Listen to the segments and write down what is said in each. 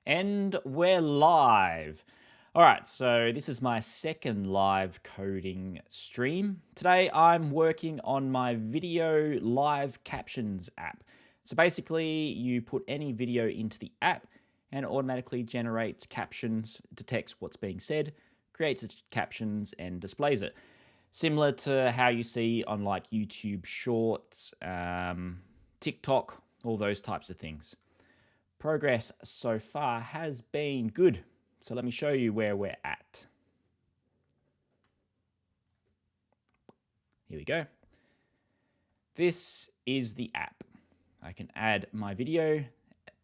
And we're live. All right, so this is my second live coding stream. Today I'm working on my video live captions app. So basically you put any video into the app and it automatically generates captions, detects what's being said, creates its captions and displays it. Similar to how you see on like YouTube Shorts, TikTok, all those types of things. Progress so far has been good. So let me show you where we're at. Here we go. This is the app. I can add my video,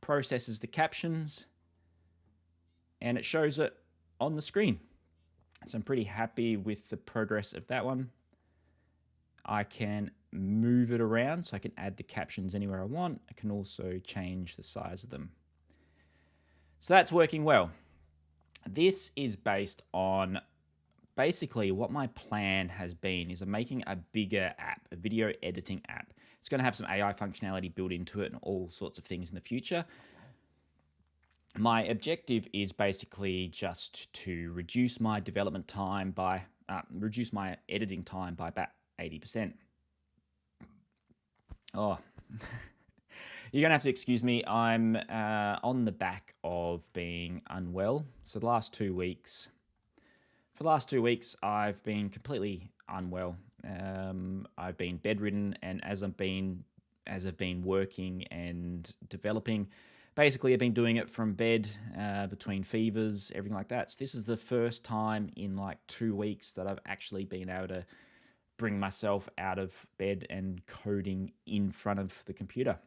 processes the captions, and it shows it on the screen. So I'm pretty happy with the progress of that one. I can move it around so I can add the captions anywhere I want. I can also change the size of them. So that's working well. This is based on basically what my plan has been is I'm making a bigger app, a video editing app. It's going to have some AI functionality built into it and all sorts of things in the future. My objective is basically just to reduce my development time by, reduce my editing time by about 80%. Oh, you're going to have to excuse me. I'm on the back of being unwell. So the last 2 weeks, for the last 2 weeks, I've been completely unwell. I've been bedridden, and as I've been working and developing, basically I've been doing it from bed, between fevers, everything like that. So this is the first time in like 2 weeks that I've actually been able to bring myself out of bed and coding in front of the computer.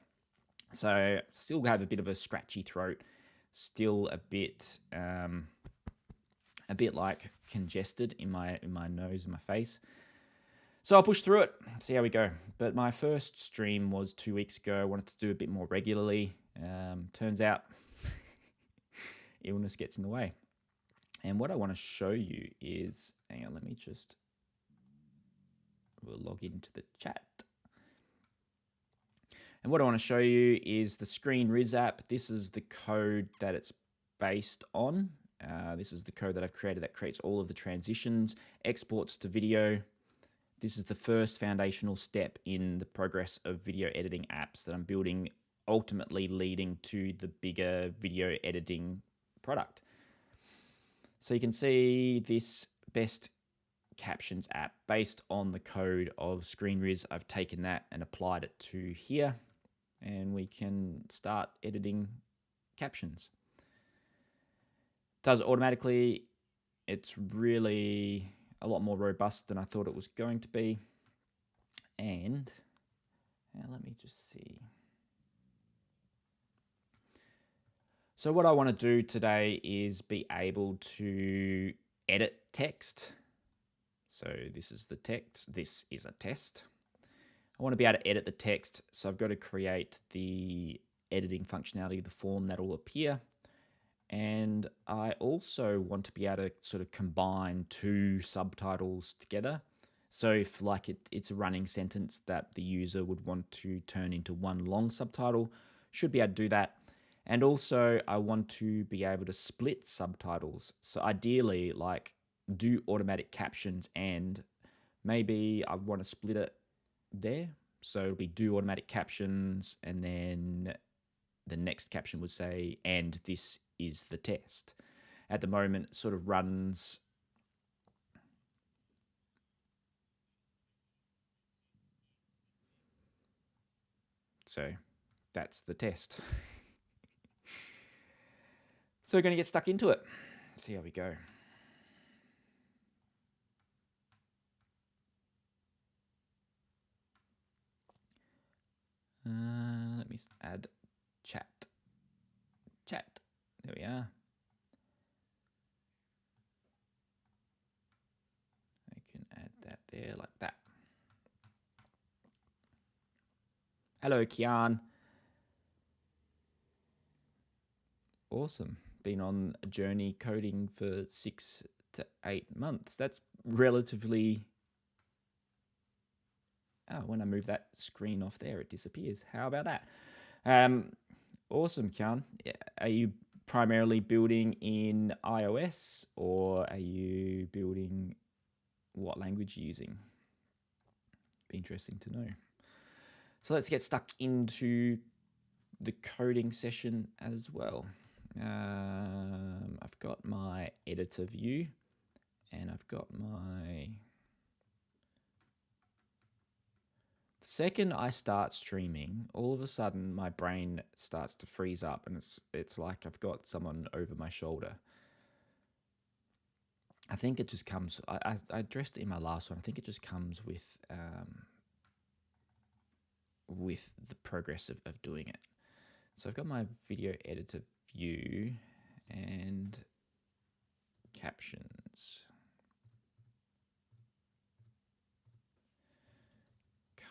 So still have a bit of a scratchy throat, still a bit like congested in my nose and my face. So I'll push through it, see how we go. But my first stream was 2 weeks ago. I wanted to do a bit more regularly. Turns out illness gets in the way. And what I want to show you is, hang on, we'll log into the chat. And what I want to show you is the ScreenRiz app. This is the code that it's based on. This is the code that I've created that creates all of the transitions, exports to video. This is the first foundational step in the progress of video editing apps that I'm building, ultimately leading to the bigger video editing product. So you can see this best captions app based on the code of ScreenRiz. I've taken that and applied it to here, and we can start editing captions. Does it automatically. It's really a lot more robust than I thought it was going to be. And let me just see. So what I want to do today is be able to edit text. So this is the text. This is a test. I want to be able to edit the text. So I've got to create the editing functionality, the form that will appear. And I also want to be able to sort of combine two subtitles together. So if like it's a running sentence that the user would want to turn into one long subtitle, should be able to do that. And also I want to be able to split subtitles. So ideally, like do automatic captions, and maybe I want to split it there. So it'll be do automatic captions, and then the next caption would say, and this is the test. At the moment, it sort of runs so that's the test. So we're going to get stuck into it. See how we go. Let me add chat. There we are. I can add that there like that. Hello, Kian. Awesome. Been on a journey coding for 6 to 8 months. That's relatively... Oh, when I move that screen off there, it disappears. How about that? Awesome, Kian. Are you primarily building in iOS, or are you building, what language you're using? Be interesting to know. So let's get stuck into the coding session as well. I've got my editor view and I've got my... The second I start streaming, all of a sudden my brain starts to freeze up and it's like I've got someone over my shoulder. I think it just comes, I addressed it in my last one, I think it just comes with the progress of doing it. So I've got my video editor view and captions.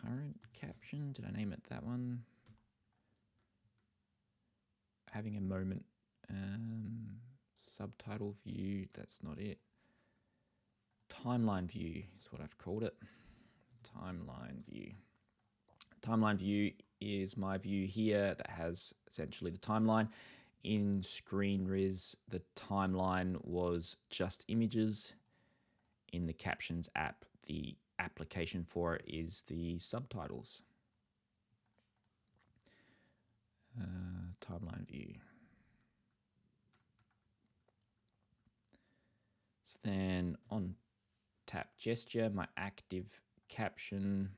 Current caption, did I name it that one? Having a moment. Subtitle view, that's not it. Timeline view is what I've called it. Timeline view. Timeline view is my view here that has essentially the timeline. In ScreenRiz, the timeline was just images. In the Captions app, the application for it is the subtitles. Timeline view. So then on tap gesture, my active caption.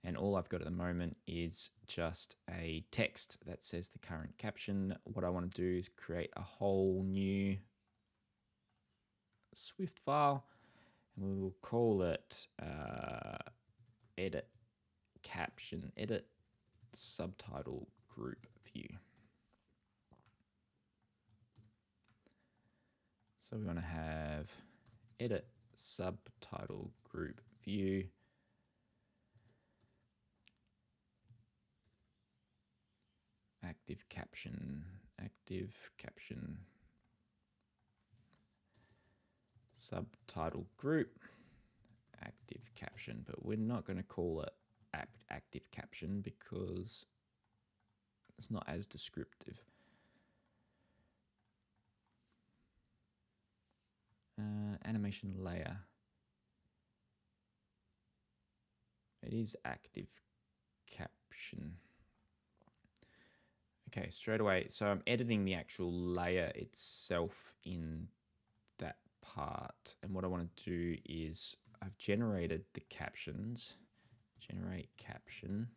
And all I've got at the moment is just a text that says the current caption. What I want to do is create a whole new Swift file, and we will call it edit caption, edit subtitle group view. So we want to have edit subtitle group view. Active caption, subtitle group, active caption, but we're not going to call it active caption because it's not as descriptive. Animation layer. It is active caption. Okay, straight away. So I'm editing the actual layer itself in that part. And what I want to do is I've generated the captions. Generate caption.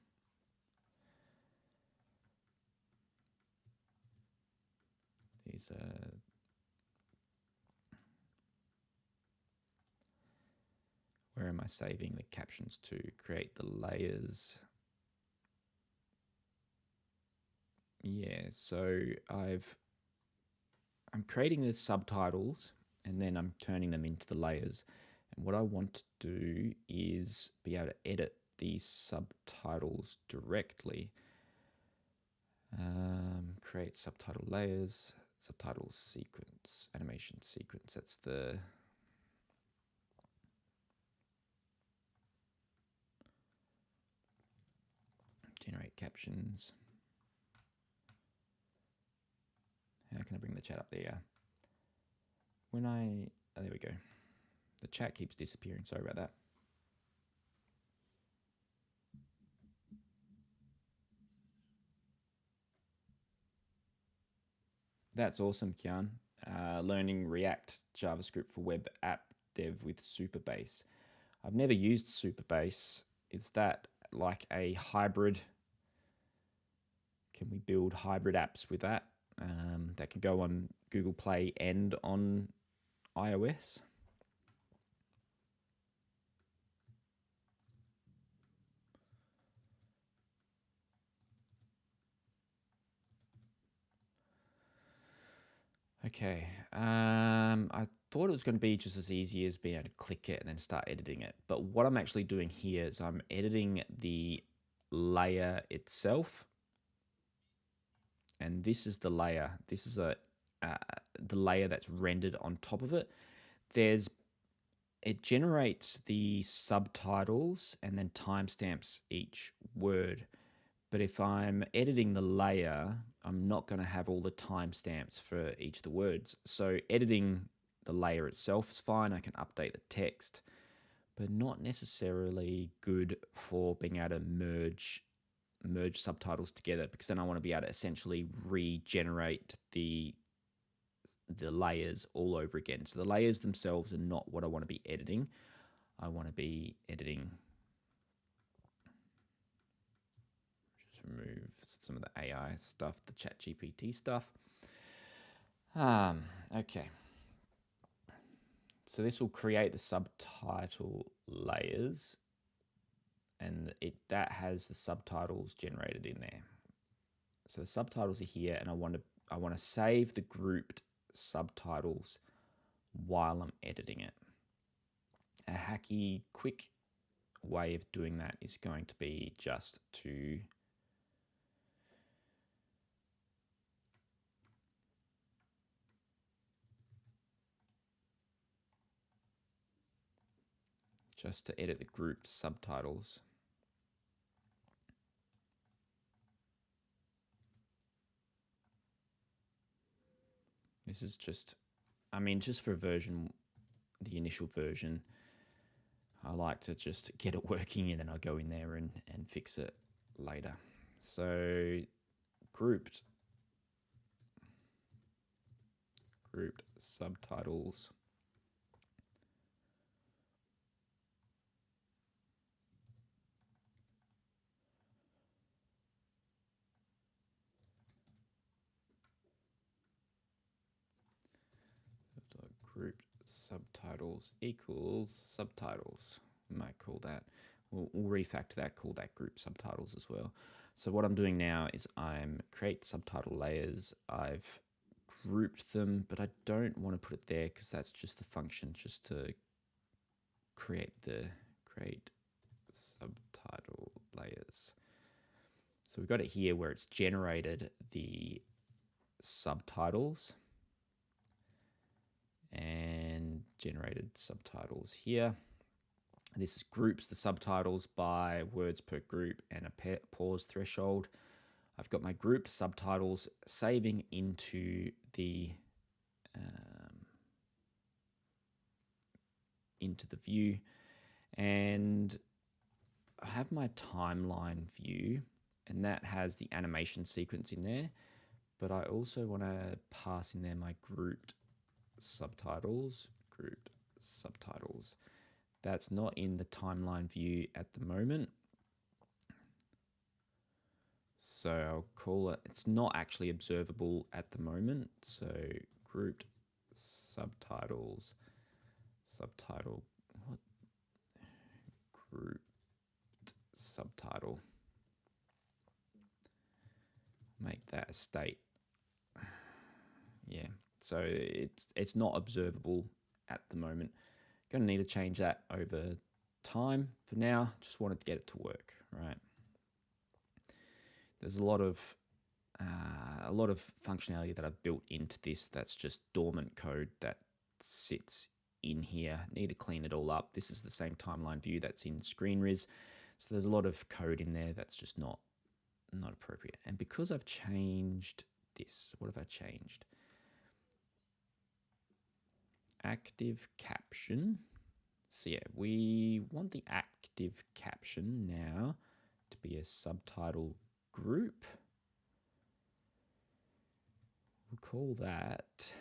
These are... Where am I saving the captions to? Create the layers. Yeah, so I'm creating the subtitles and then I'm turning them into the layers. And what I want to do is be able to edit these subtitles directly. Create subtitle layers, subtitle sequence, animation sequence. That's the... Generate captions. How can I bring the chat up there? When oh, there we go. The chat keeps disappearing. Sorry about that. That's awesome, Kian. Learning React JavaScript for web app dev with Supabase. I've never used Supabase. Is that like a hybrid? Can we build hybrid apps with that? That can go on Google Play and on iOS? Okay, I thought it was going to be just as easy as being able to click it and then start editing it. But what I'm actually doing here is I'm editing the layer itself. And this is the layer. This is the layer that's rendered on top of it. It generates the subtitles and then timestamps each word. But if I'm editing the layer, I'm not going to have all the timestamps for each of the words. So editing the layer itself is fine. I can update the text, but not necessarily good for being able to merge subtitles together, because then I want to be able to essentially regenerate the layers all over again. So the layers themselves are not what I want to be editing. I want to be editing, just remove some of the AI stuff, the ChatGPT stuff. Okay. So this will create the subtitle layers, and that has the subtitles generated in there. So the subtitles are here, and I want to save the grouped subtitles while I'm editing it. A hacky, quick way of doing that is going to be just to edit the grouped subtitles. This is just, just for version, the initial version, I like to just get it working, and then I'll go in there and fix it later. So grouped subtitles. Grouped subtitles equals subtitles. We might call that, we'll refactor that, call that group subtitles as well. So what I'm doing now is I'm create subtitle layers. I've grouped them, but I don't want to put it there because that's just the function, just to create subtitle layers. So we've got it here where it's generated the subtitles and generated subtitles here. This groups the subtitles by words per group and a pause threshold. I've got my grouped subtitles saving into the view, and I have my timeline view, and that has the animation sequence in there, but I also want to pass in there my grouped subtitles. That's not in the timeline view at the moment. So I'll call it, it's not actually observable at the moment. So grouped subtitles, grouped subtitle. Make that a state. Yeah, so it's not observable at the moment. Going to need to change that over time. For now, just wanted to get it to work, right? There's a lot of functionality that I've built into this that's just dormant code that sits in here. Need to clean it all up. This is the same timeline view that's in ScreenRiz. So there's a lot of code in there that's just not appropriate. And because I've changed this, what have I changed? Active caption. So yeah, we want the active caption now to be a subtitle group. We'll call that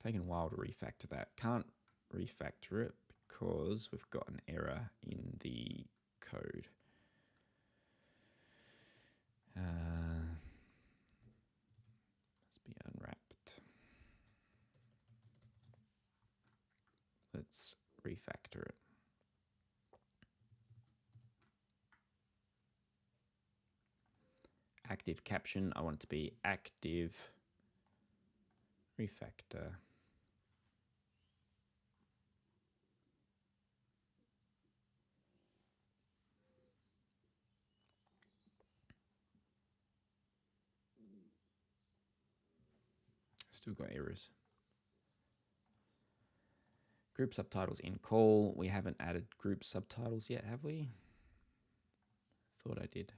taking a while to refactor that. Can't refactor it because we've got an error in the code. Must be unwrapped. Let's refactor it. Active caption, I want it to be active refactor. Still got errors. Group subtitles in call. We haven't added group subtitles yet, have we? Thought I did.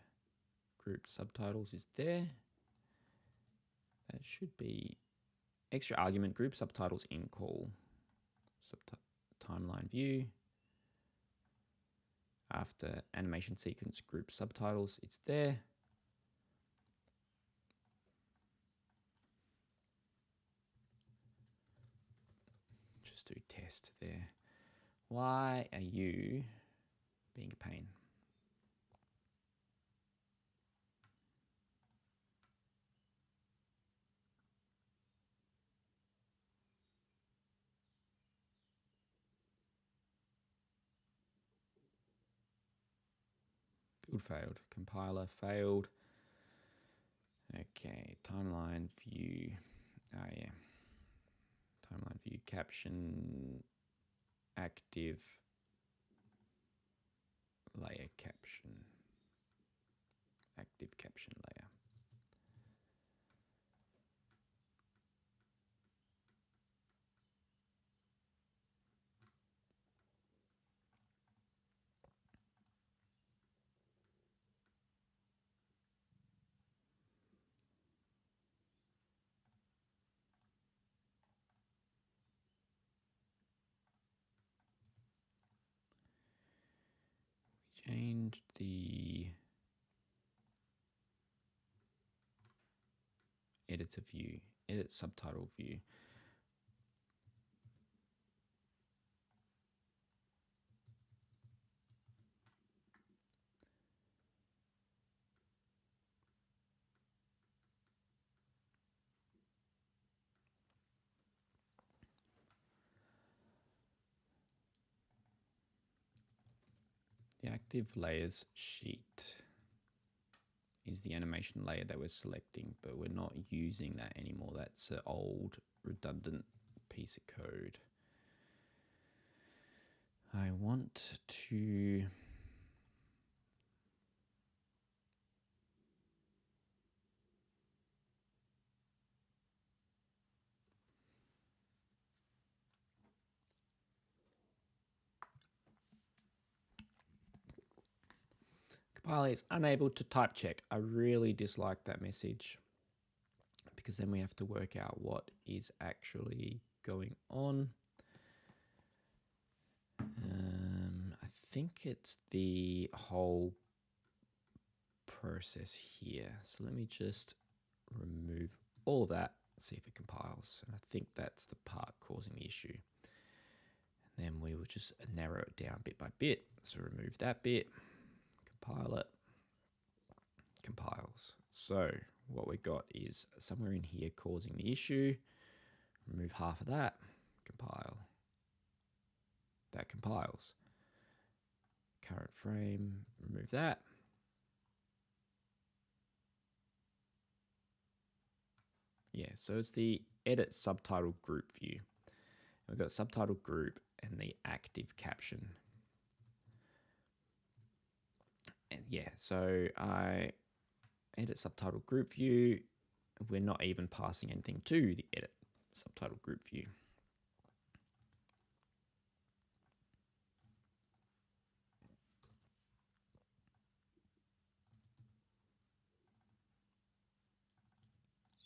Group subtitles is there. That should be extra argument, group subtitles in call. Timeline view. After animation sequence group subtitles, it's there. Just do test there. Why are you being a pain? Build failed. Compiler failed. Okay, timeline view. Oh yeah. Timeline view caption active layer caption. Active caption layer. Change the editor view, edit subtitle view. The active layers sheet is the animation layer that we're selecting, but we're not using that anymore. That's an old redundant piece of code. I want to compiler is unable to type check. I really dislike that message because then we have to work out what is actually going on. I think it's the whole process here. So let me just remove all of that, see if it compiles. And I think that's the part causing the issue. And then we will just narrow it down bit by bit. So remove that bit, compile it, compiles. So what we got is somewhere in here causing the issue. Remove half of that, compile. That compiles. Current frame, remove that. Yeah, so it's the edit subtitle group view. We've got subtitle group and the active caption. And yeah, so I edit subtitle group view. We're not even passing anything to the edit subtitle group view.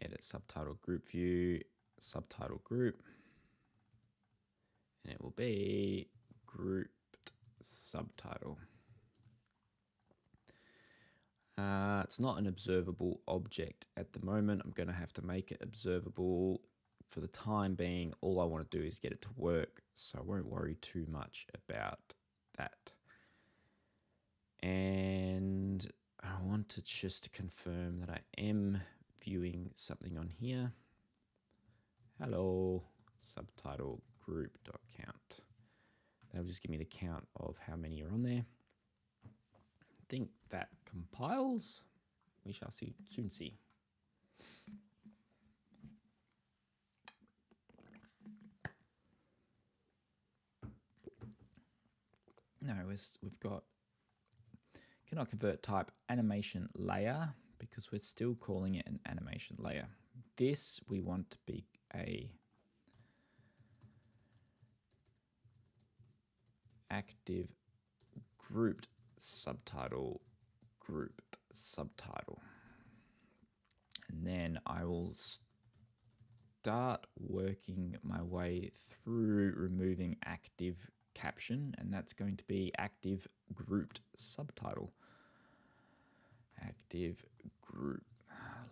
Edit subtitle group view, subtitle group, and it will be grouped subtitle. It's not an observable object at the moment. I'm going to have to make it observable. For the time being, all I want to do is get it to work, so I won't worry too much about that. And I want to just confirm that I am viewing something on here. Hello, subtitle group.count. That'll just give me the count of how many are on there. I think that compiles. We shall soon see. No, we've got cannot convert type animation layer because we're still calling it an animation layer. This we want to be a active grouped subtitle, grouped subtitle. And then I will start working my way through removing active caption, and that's going to be active grouped subtitle. Active group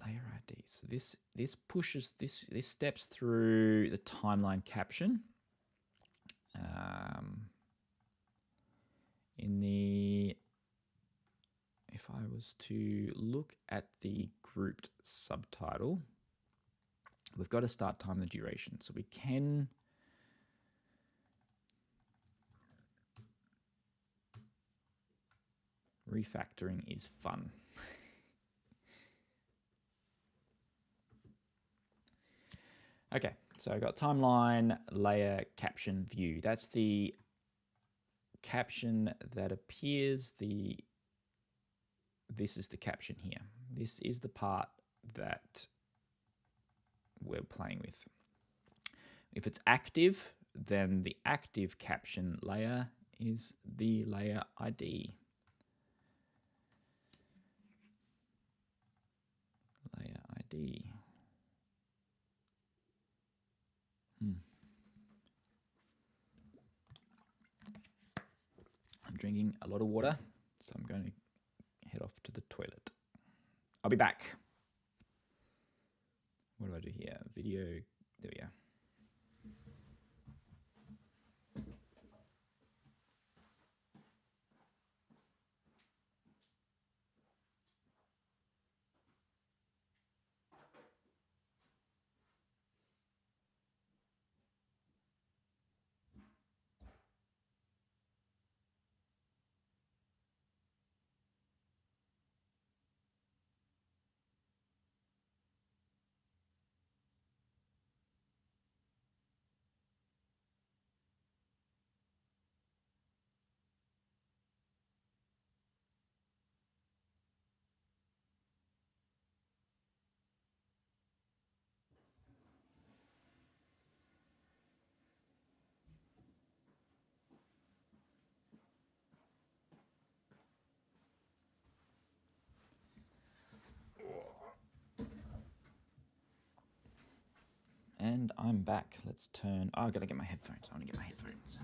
layer ID. So this pushes this steps through the timeline caption. If I was to look at the grouped subtitle, we've got to start time the duration. So we can refactoring is fun. Okay, so I've got timeline, layer, caption, view. That's the caption that appears. This is the caption here. This is the part that we're playing with. If it's active, then the active caption layer is the layer ID. Layer ID. I'm drinking a lot of water, so I'm going to head off to the toilet. I'll be back. What do I do here? Video, there we go. And I'm back. Let's turn. Oh, I've got to get my headphones. I want to get my headphones.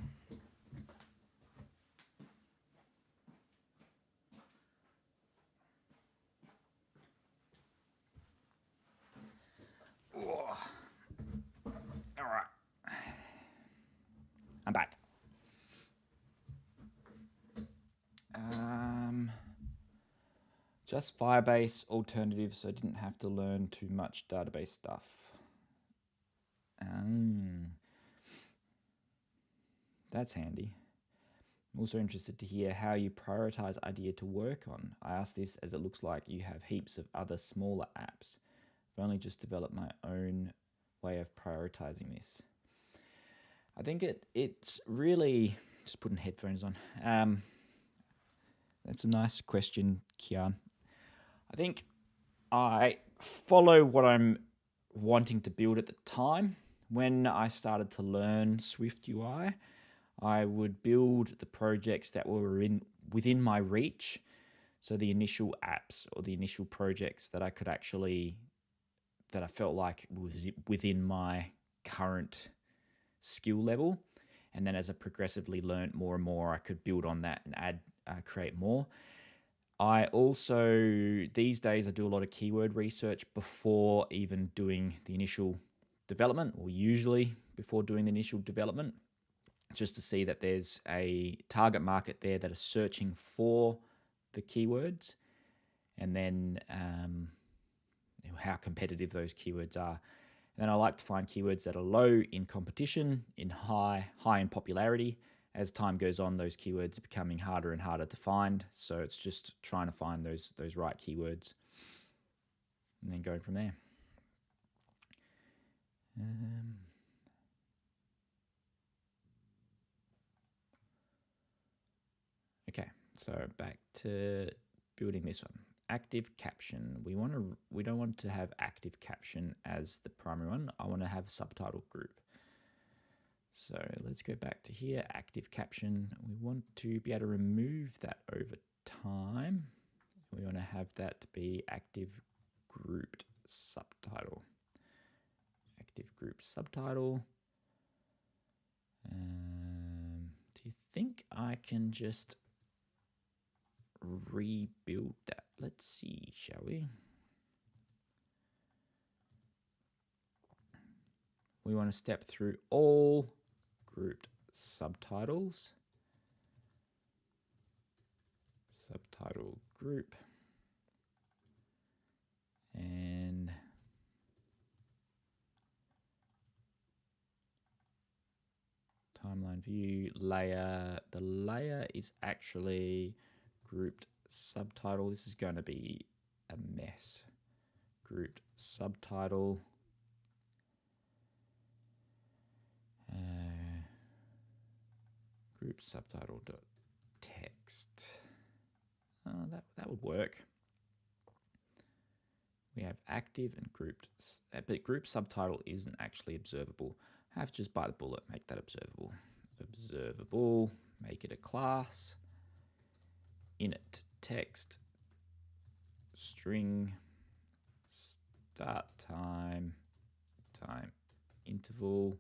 Oh. All right. I'm back. Just Firebase alternatives, so I didn't have to learn too much database stuff. That's handy. I'm also interested to hear how you prioritize idea to work on. I ask this as it looks like you have heaps of other smaller apps. I've only just developed my own way of prioritizing this. I think it's really just putting headphones on. That's a nice question, Kian. I think I follow what I'm wanting to build at the time. When I started to learn SwiftUI, I would build the projects that were within my reach. So the initial apps or the initial projects that I could actually, that I felt like was within my current skill level. And then as I progressively learned more and more, I could build on that and create more. I also, these days, I do a lot of keyword research before even doing the initial development, or usually before doing the initial development, just to see that there's a target market there that is searching for the keywords, and then how competitive those keywords are. And then I like to find keywords that are low in competition, in high in popularity. As time goes on, those keywords are becoming harder and harder to find. So it's just trying to find those right keywords and then going from there. Okay, so back to building this one. Active caption. We don't want to have active caption as the primary one. I want to have subtitle group. So let's go back to here, active caption. We want to be able to remove that over time. We want to have that to be active grouped subtitle. Active group subtitle. Do you think I can just rebuild that? Let's see, shall we? We want to step through all grouped subtitles. Subtitle group. And timeline view layer. The layer is actually grouped subtitle. This is going to be a mess. Grouped subtitle. Group subtitle dot text. That would work. We have active and grouped, but group subtitle isn't actually observable. I have to just bite the bullet, make that observable. Observable, make it a class. Init text, string, start time, time interval,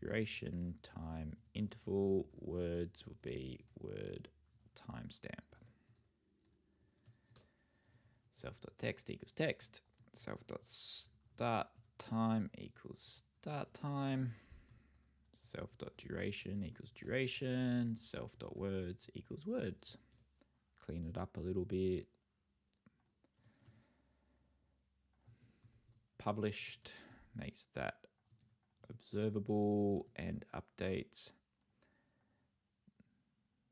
duration, time interval, words will be word timestamp. Self.text equals text. Self.start time equals start time. Self.duration equals duration. Self.words equals words. Clean it up a little bit. Published makes that observable and updates.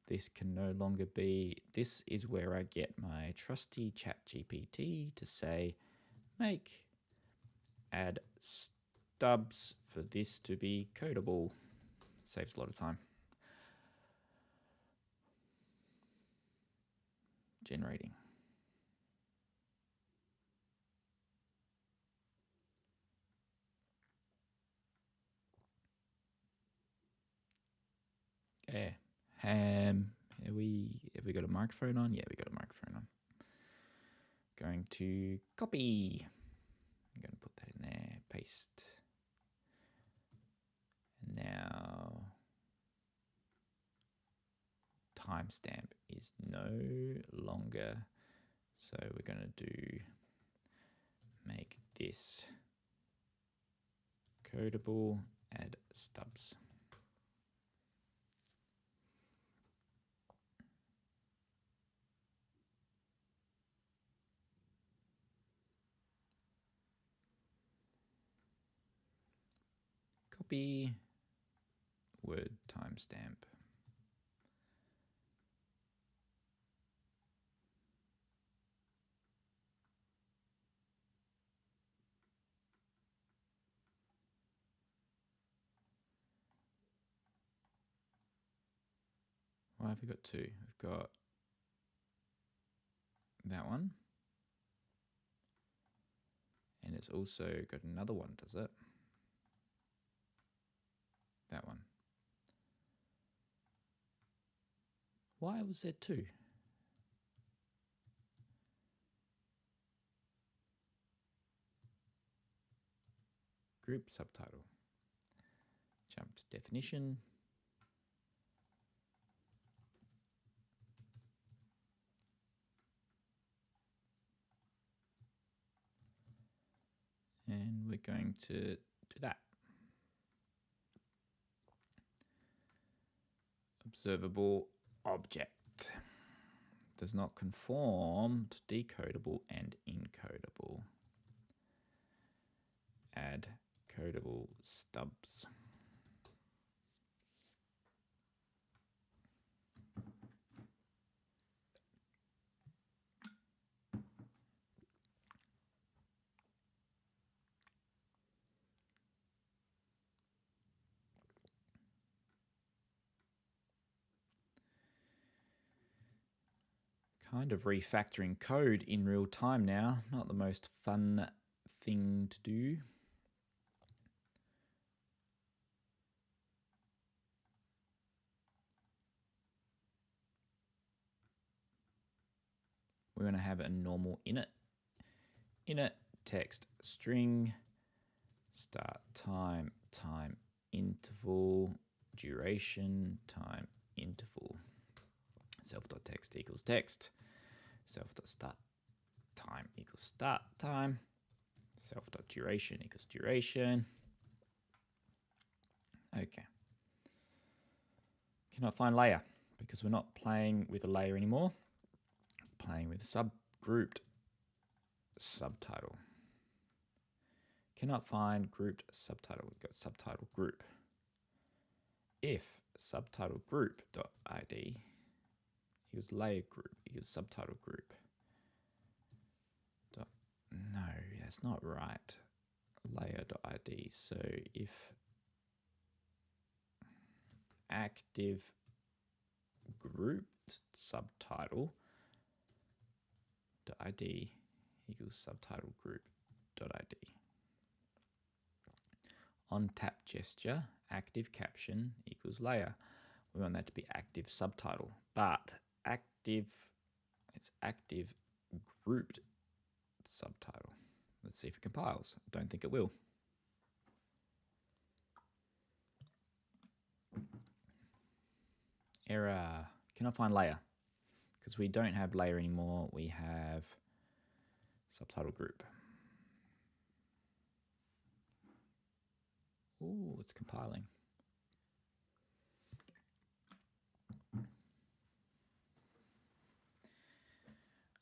This can no longer be, this is where I get my trusty ChatGPT to say, add stubs for this to be codable. Saves a lot of time. Generating. Yeah. Have we got a microphone on? Yeah, we got a microphone on. Going to copy. I'm going to put that in there. Paste. And now timestamp is no longer. So we're going to do make this codable, add stubs. Copy, word timestamp. Why have we got two? We've got that one. And it's also got another one, does it? That one. Why was there two? Group subtitle. Jump to definition. And we're going to do that. Observable object. Does not conform to decodable and encodable. Add codable stubs. Kind of refactoring code in real time now. Not the most fun thing to do. we're going to have a normal init text string, start time, time interval, duration, time interval, self.text equals text, self.start time equals start time, self.duration equals duration. Okay. Cannot find layer because we're not playing with a layer anymore. Playing with subgrouped subtitle. Cannot find grouped subtitle. We've got subtitle group. If subtitle group.id equals layer group equals subtitle group. No, that's not right. Layer.id. So if active grouped subtitle .id equals subtitle group.id. On tap gesture, active caption equals layer. We want that to be active subtitle, but it's active grouped subtitle. Let's see if it compiles. I don't think it will. Error. Cannot find layer because we don't have layer anymore. We have subtitle group. Ooh, it's compiling.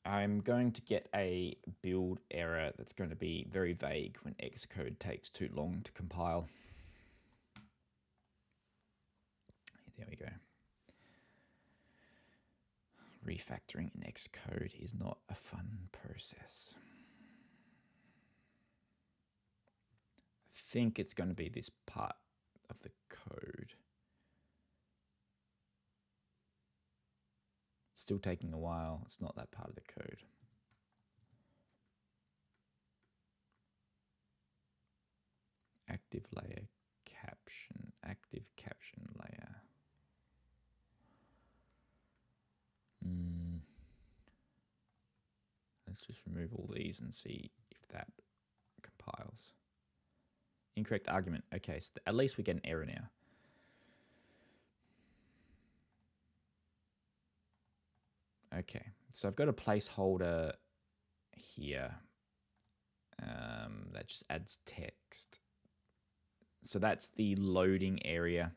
I'm going to get a build error that's going to be very vague when Xcode takes too long to compile. There we go. Refactoring in Xcode is not a fun process. I think it's going to be this part of the code. Still taking a while. It's not that part of the code. Active layer caption, active caption layer. Let's just remove all these and see if that compiles. Incorrect argument. Okay, so at least we get an error now. Okay, so I've got a placeholder here that just adds text. So that's the loading area.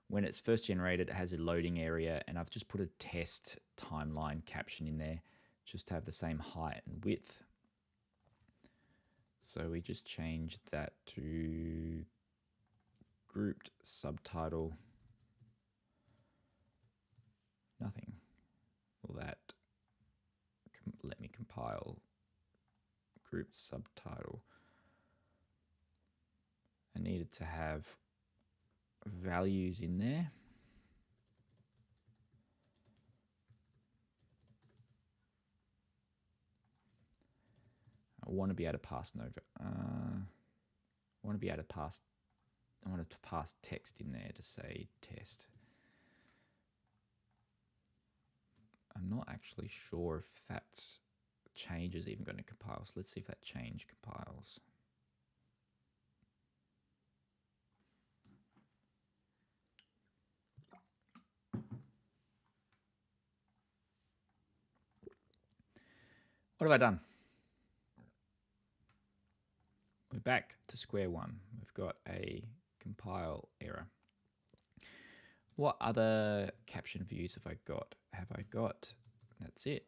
When it's first generated, it has a loading area, and I've just put a test timeline caption in there just to have the same height and width. So we just changed that to grouped subtitle. Nothing. Will that let me compile grouped subtitle? I needed to have values in there. I want to be able to pass I want to be able to pass. I wanted to pass text in there to say test. I'm not actually sure if that change is even going to compile. So let's see if that change compiles. What have I done? We're back to square one. We've got a compile error. What other caption views have I got? That's it.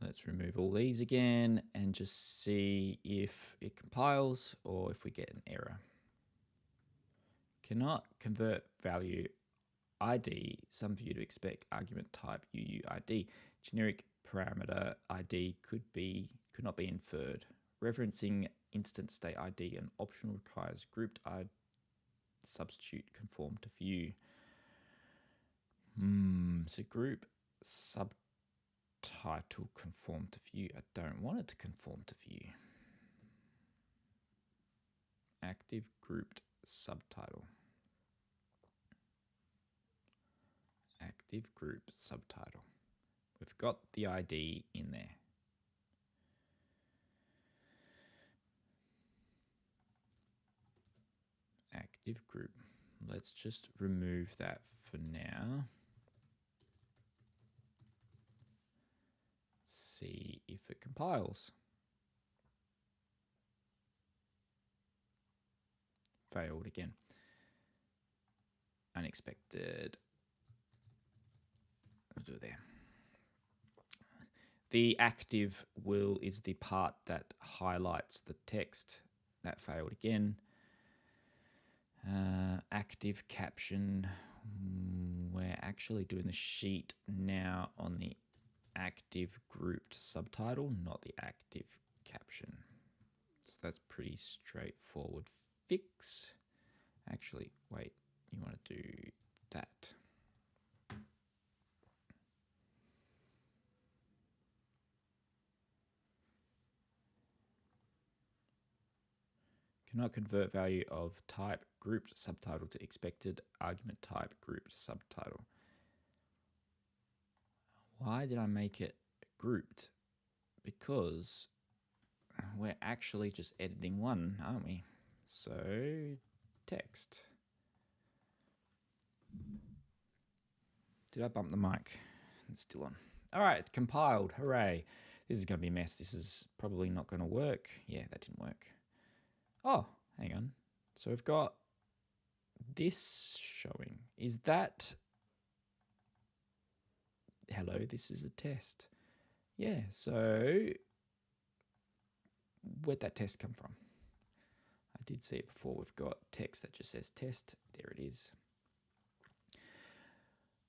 Let's remove all these again and just see if it compiles or if we get an error. Cannot convert value ID, some view to expect argument type UUID. Generic parameter ID could not be inferred. Referencing instant state ID and optional requires grouped ID substitute conform to view. So group subtitle conform to view. I don't want it to conform to view. Active grouped subtitle. Active active group subtitle. We've got the ID in there. Active group. Let's just remove that for now. See if it compiles. Failed again. Unexpected. We'll do it there. The active will is the part that highlights the text. That failed again. Active caption. We're actually doing the sheet now on the active grouped subtitle, not the active caption. So that's pretty straightforward fix. Actually, wait, you want to do that. Cannot convert value of type grouped subtitle to expected argument type grouped subtitle. Why did I make it grouped? Because we're actually just editing one, aren't we? So text. Did I bump the mic? It's still on. All right, compiled. Hooray. This is going to be a mess. This is probably not going to work. Yeah, that didn't work. Oh, hang on. So we've got this showing. Is that... Hello, this is a test. Yeah, so where'd that test come from? I did see it before. We've got text that just says test. There it is.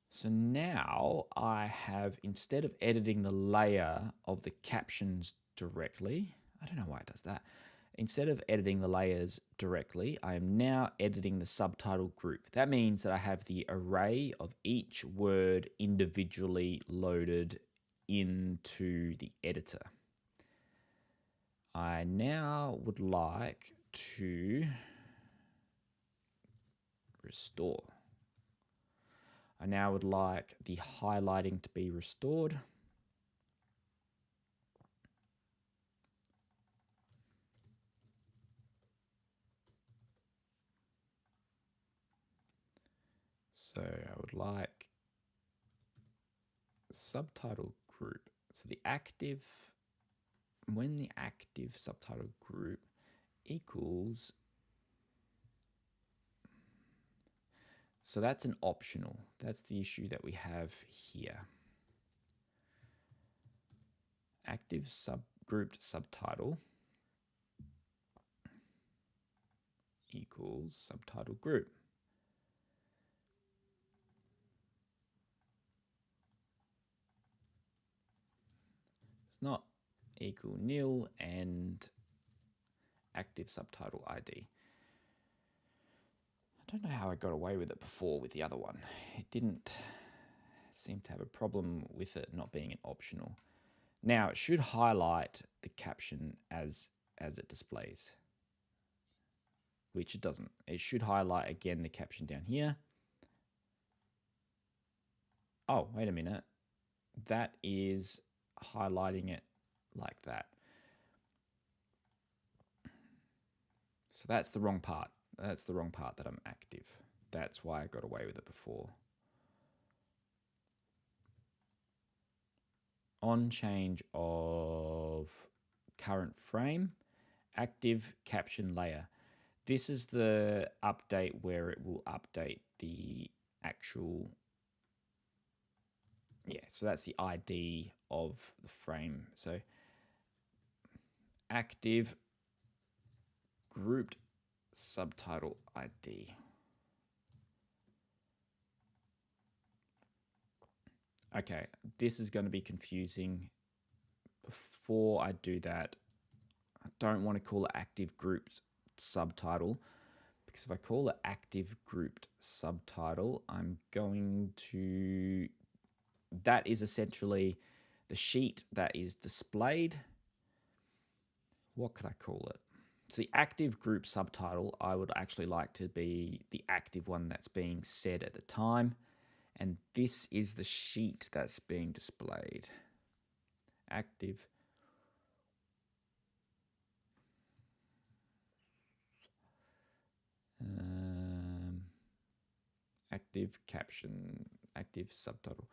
So now I have, instead of editing the layer of the captions directly, I don't know why it does that. Instead of editing the layers directly, I am now editing the subtitle group. That means that I have the array of each word individually loaded into the editor. I now would like to restore. I now would like the highlighting to be restored. So I would like subtitle group. So the active, when the active subtitle group equals, so that's an optional. That's the issue that we have here. Active subgrouped subtitle equals subtitle group. It's not equal nil and active subtitle ID. I don't know how I got away with it before with the other one. It didn't seem to have a problem with it not being an optional. Now it should highlight the caption as it displays, which it doesn't. It should highlight again the caption down here. Oh, wait a minute. That is highlighting it like that. So that's the wrong part. That's the wrong part that I'm active. That's why I got away with it before. On change of current frame, active caption layer. This is the update where it will update the actual, yeah, so that's the ID of the frame. So active grouped subtitle ID. Okay, this is going to be confusing. Before I do that, I don't want to call it active grouped subtitle, because if I call it active grouped subtitle, I'm going to, that is essentially the sheet that is displayed. What could I call it? So the active group subtitle, I would actually like to be the active one that's being said at the time. And this is the sheet that's being displayed. Active. Active caption, active subtitle.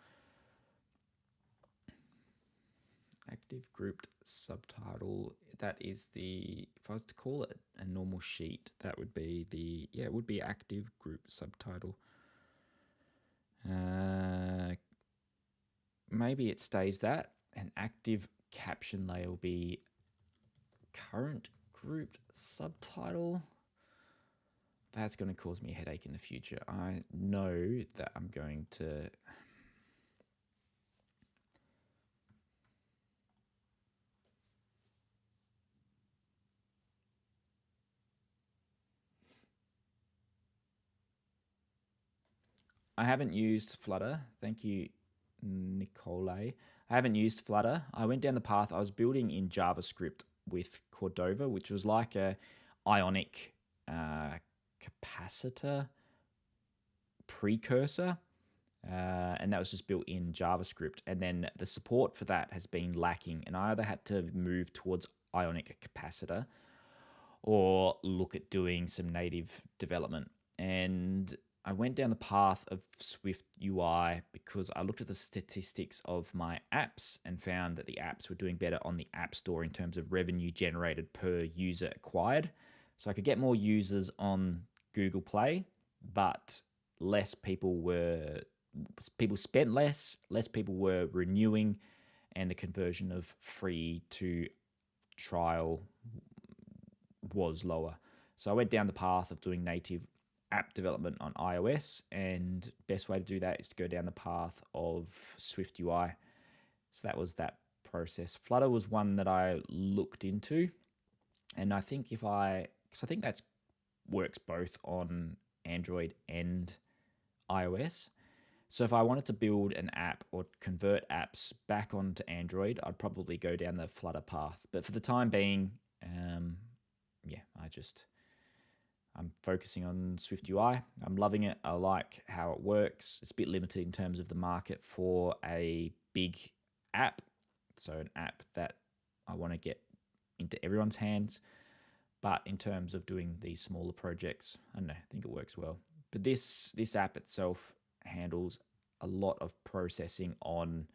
Active grouped subtitle, that is the, if I was to call it a normal sheet, that would be the, yeah, it would be active group subtitle. Maybe it stays that. An active caption layer will be current grouped subtitle. That's going to cause me a headache in the future. I know that I'm going to... I haven't used Flutter. Thank you, Nicole. I haven't used Flutter. I went down the path. I was building in JavaScript with Cordova, which was like a ionic capacitor precursor. And that was just built in JavaScript. And then the support for that has been lacking. And I either had to move towards ionic capacitor or look at doing some native development. And I went down the path of SwiftUI because I looked at the statistics of my apps and found that the apps were doing better on the App Store in terms of revenue generated per user acquired. So I could get more users on Google Play, but less people spent less people were renewing, and the conversion of free to trial was lower. So I went down the path of doing native app development on iOS, and best way to do that is to go down the path of SwiftUI. So that was that process. Flutter was one that I looked into, and I think because I think that works both on Android and iOS. So if I wanted to build an app or convert apps back onto Android, I'd probably go down the Flutter path. But for the time being, yeah, I'm focusing on SwiftUI. I'm loving it. I like how it works. It's a bit limited in terms of the market for a big app. So an app that I want to get into everyone's hands. But in terms of doing these smaller projects, I don't know, I think it works well. But this app itself handles a lot of processing on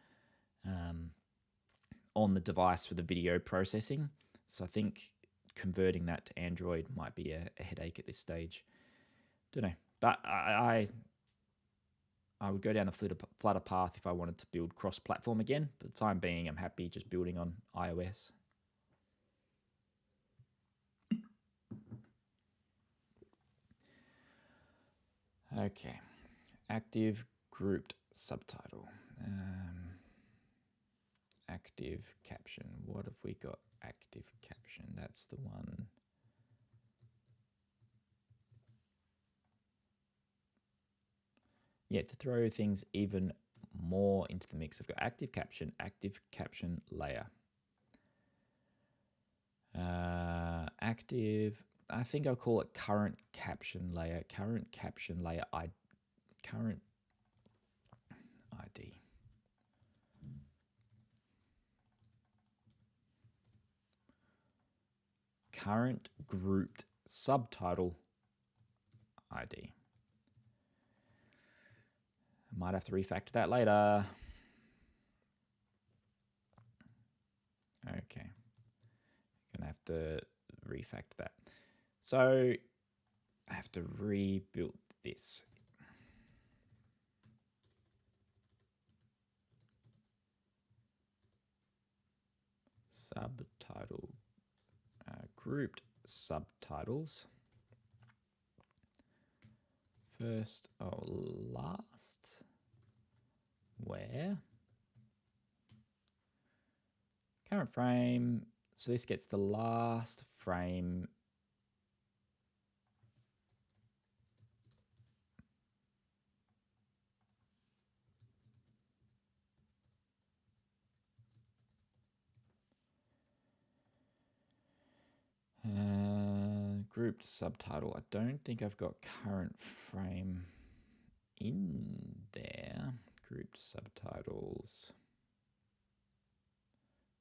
the device for the video processing. So I think converting that to Android might be a headache at this stage. Don't know, but I would go down the Flutter path if I wanted to build cross-platform again. For the time being, I'm happy just building on iOS. Okay, active grouped subtitle. Active caption. What have we got? Active caption. That's the one. Yeah, to throw things even more into the mix, I've got active caption layer. Active, I think I'll call it current caption layer ID. Current grouped subtitle ID. I might have to refactor that later. Okay. Gonna have to refactor that. So I have to rebuild this. Subtitle, grouped subtitles. First or last, where current frame. So this gets the last frame. Grouped subtitle. I don't think I've got current frame in there, grouped subtitles,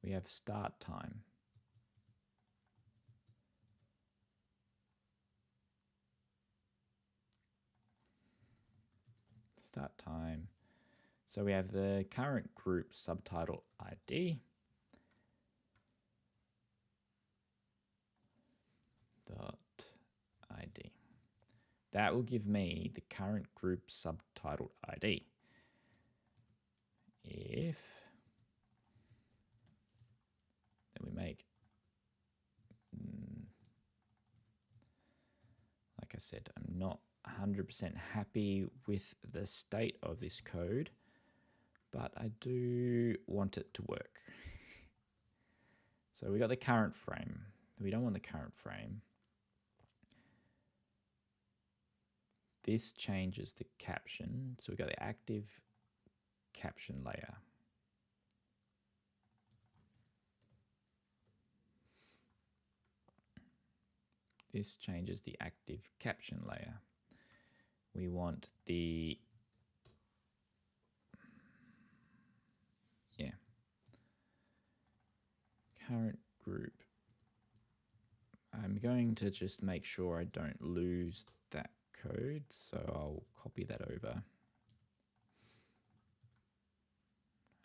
we have start time. Start time. So we have the current group subtitle ID. Dot ID. That will give me the current group subtitle ID. If then we make, like I said, I'm not 100% happy with the state of this code, but I do want it to work. So we got the current frame. We don't want the current frame. This changes the caption. So we got the active caption layer. This changes the active caption layer. We want the, current group. I'm going to just make sure I don't lose that code, so I'll copy that over.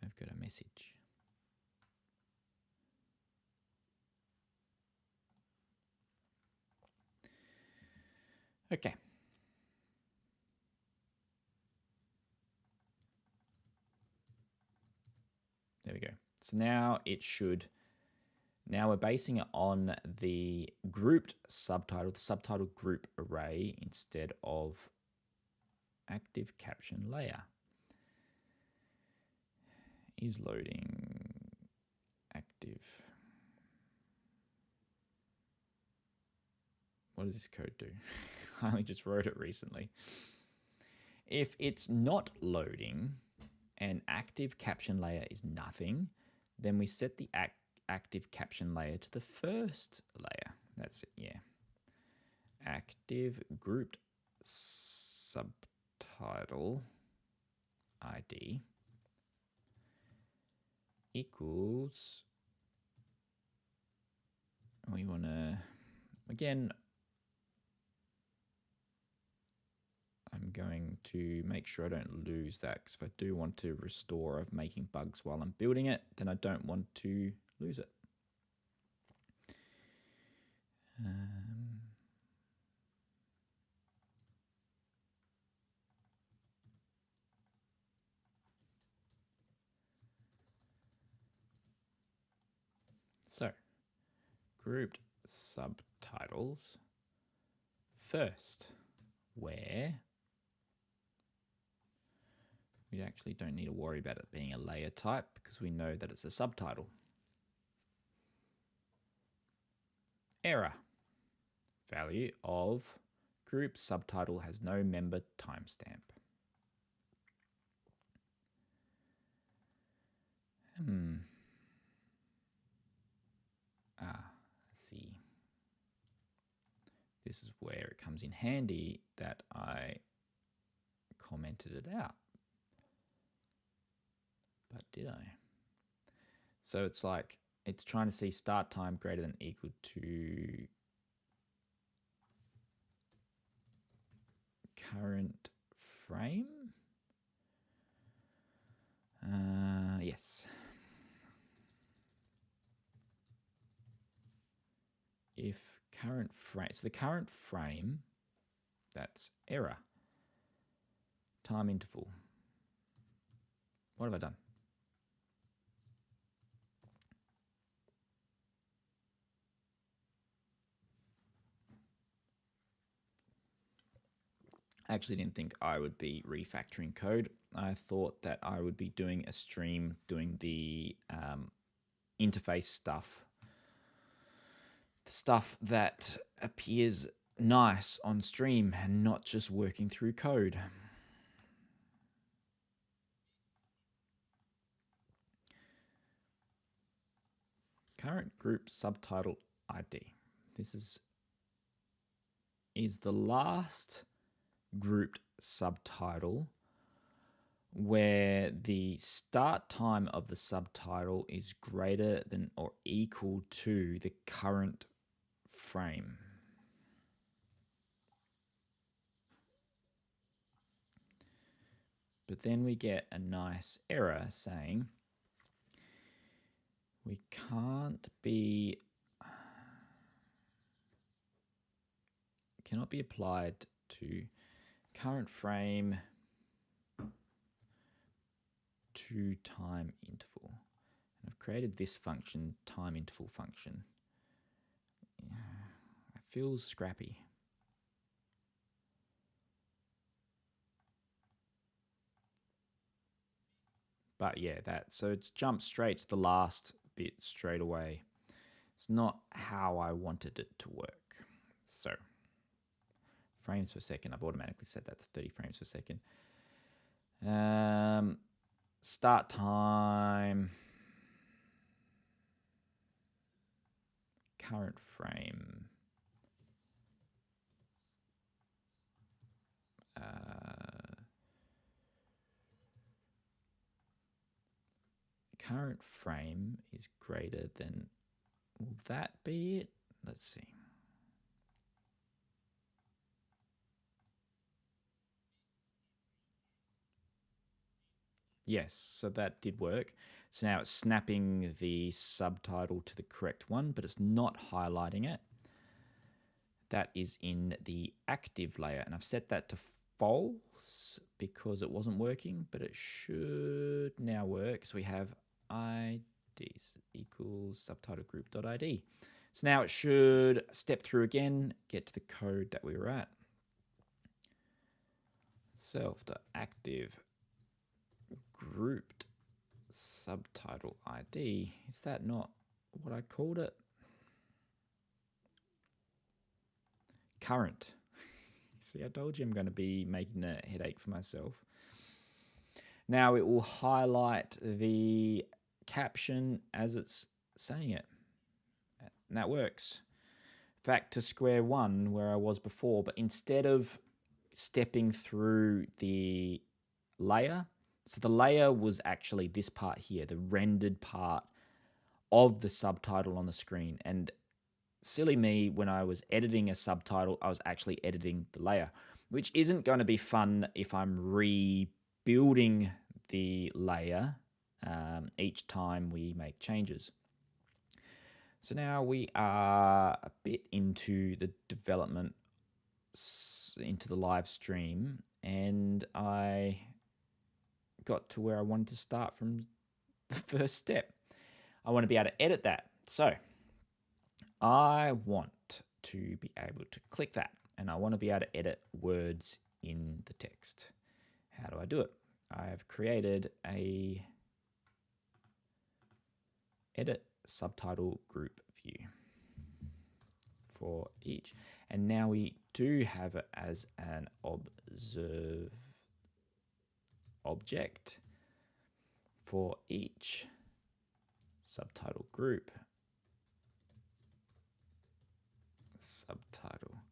I've got a message. Okay. There we go. So now it should, now we're basing it on the grouped subtitle, the subtitle group array instead of active caption layer. Is loading active. What does this code do? I only just wrote it recently. If it's not loading and active caption layer is nothing, then we set the active caption layer to the first layer. That's it, yeah. Active grouped subtitle ID equals, we want to, again, I'm going to make sure I don't lose that, because if I do want to restore of making bugs while I'm building it, then I don't want to lose it. So, grouped subtitles first, where we actually don't need to worry about it being a layer type because we know that it's a subtitle. Error. Value of group subtitle has no member timestamp. Let's see. This is where it comes in handy that I commented it out. But did I? So it's like, it's trying to see start time greater than equal to current frame. Yes. If current frame, so the current frame, that's error. Time interval. What have I done? I actually didn't think I would be refactoring code. I thought that I would be doing a stream, doing the interface stuff. The stuff that appears nice on stream and not just working through code. Current group subtitle ID. This is the last grouped subtitle where the start time of the subtitle is greater than or equal to the current frame. But then we get a nice error saying we cannot be applied to current frame to time interval. And I've created this function, time interval function. It feels scrappy. But yeah, so it's jumped straight to the last bit straight away. It's not how I wanted it to work. So frames per second, I've automatically set that to 30 frames per second. Start time, current frame, current frame is greater than, will that be it? Let's see. Yes, so that did work. So now it's snapping the subtitle to the correct one, but it's not highlighting it. That is in the active layer, and I've set that to false because it wasn't working, but it should now work. So we have IDs equals subtitle group.id. So now it should step through again, get to the code that we were at. Self.active grouped subtitle ID. Is that not what I called it? Current. See, I told you I'm going to be making a headache for myself. Now it will highlight the caption as it's saying it. And that works. Back to square one where I was before, but instead of stepping through the layer, so the layer was actually this part here, the rendered part of the subtitle on the screen. And silly me, when I was editing a subtitle, I was actually editing the layer, which isn't going to be fun if I'm rebuilding the layer each time we make changes. So now we are a bit into the development, into the live stream, and I got to where I wanted to start from the first step. I want to be able to edit that. So I want to be able to click that, and I want to be able to edit words in the text. How do I do it? I have created a edit subtitle group view for each, and now we do have it as an observe object for each subtitle group. Subtitle,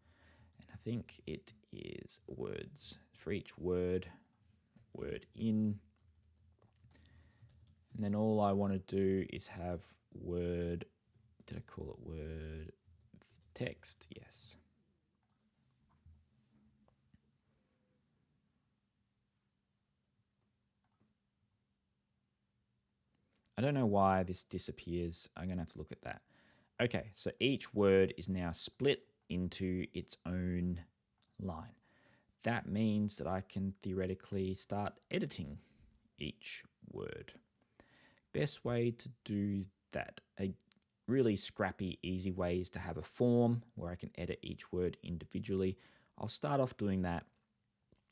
and I think it is words for each word in, and then all I want to do is have word, did I call it word text? Yes. I don't know why this disappears. I'm going to have to look at that. Okay, so each word is now split into its own line. That means that I can theoretically start editing each word. Best way to do that, a really scrappy, easy way, is to have a form where I can edit each word individually. I'll start off doing that,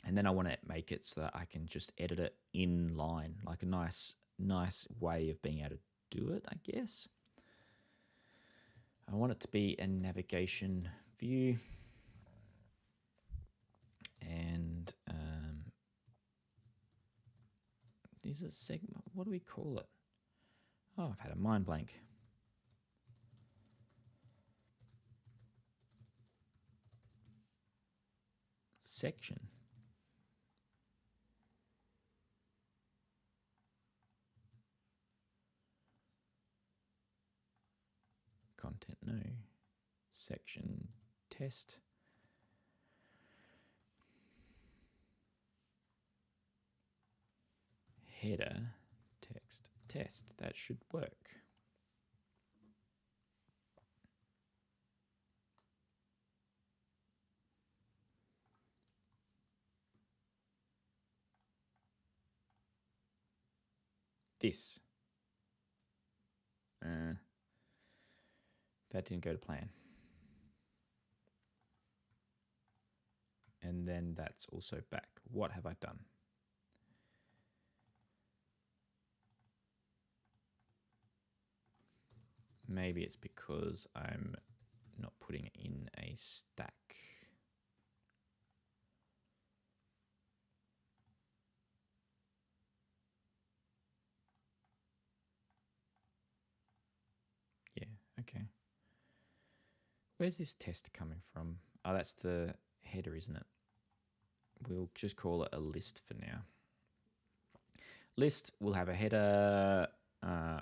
and then I want to make it so that I can just edit it in line, like a nice way of being able to do it, I guess. I want it to be a navigation view, and these are segment. What do we call it? Oh, I've had a mind blank. Section. content, no. Section test. Header text test. That should work. This. That didn't go to plan. And then that's also back. What have I done? Maybe it's because I'm not putting it in a stack. Yeah, okay. Where's this test coming from? Oh, that's the header, isn't it? We'll just call it a list for now. List will have a header,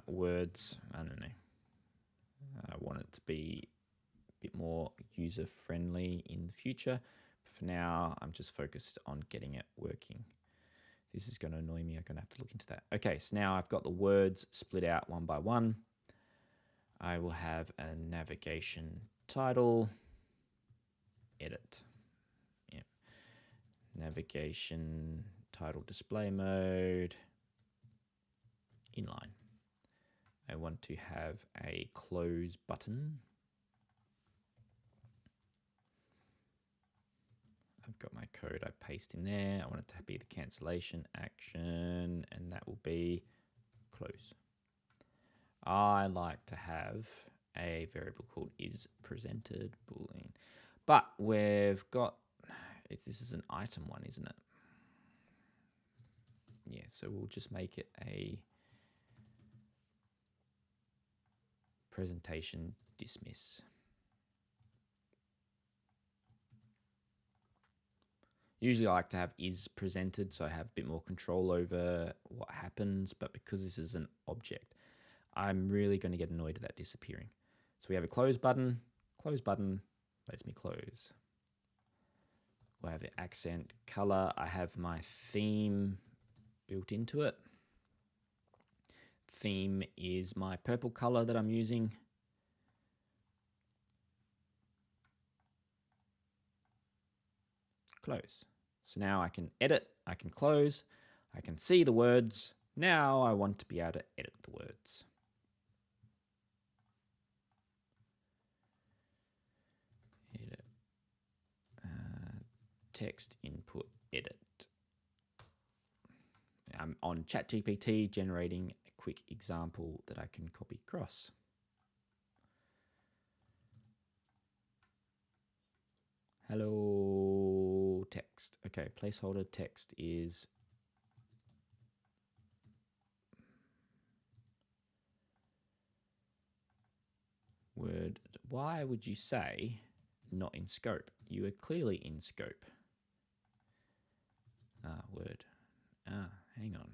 words, I don't know. I want it to be a bit more user-friendly in the future. For now, I'm just focused on getting it working. This is going to annoy me. I'm going to have to look into that. Okay, so now I've got the words split out one by one. I will have a navigation title, edit. Yeah. Navigation title display mode, inline. I want to have a close button. I've got my code I paste in there. I want it to be the cancellation action, and that will be close. I like to have a variable called isPresented boolean, but we've got, this is an item one, isn't it? Yeah, so we'll just make it a presentation dismiss. Usually I like to have is presented, so I have a bit more control over what happens, but because this is an object, I'm really going to get annoyed at that disappearing. So we have a close button lets me close. We'll have the accent color. I have my theme built into it. Theme is my purple color that I'm using. Close. So now I can edit, I can close, I can see the words. Now I want to be able to edit the words. Edit. Text input edit. I'm on ChatGPT generating a quick example that I can copy across. Hello text. Okay, placeholder text is word. Why would you say not in scope? You are clearly in scope. Word. Hang on.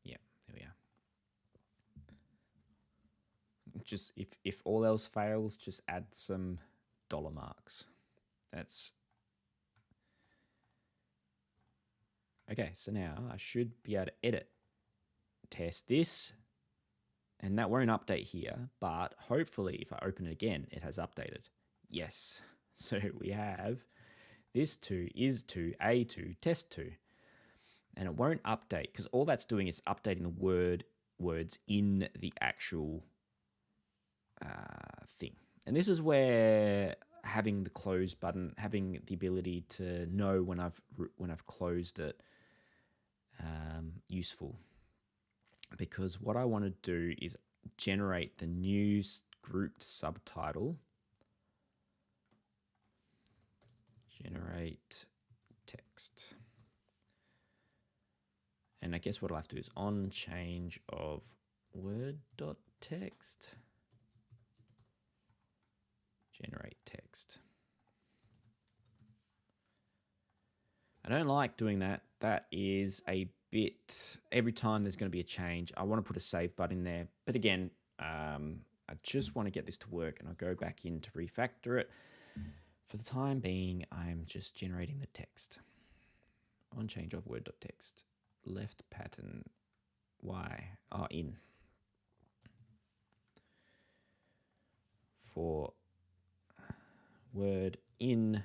Yeah, there we are. Just if all else fails, just add some dollar marks. That's okay. So now I should be able to edit, test this, and that won't update here, but hopefully if I open it again, it has updated. Yes. So we have this 2 is 2, A2, test 2. And it won't update because all that's doing is updating the words in the actual thing. And this is where having the close button, having the ability to know when I've closed it, useful. Because what I want to do is generate the new grouped subtitle. Generate text. And I guess what I'll have to do is on change of word.text, generate text. I don't like doing that. That is a bit, every time there's going to be a change, I want to put a save button there. But again, I just want to get this to work, and I'll go back in to refactor it. For the time being, I'm just generating the text. On change of word.text, left pattern y in for word in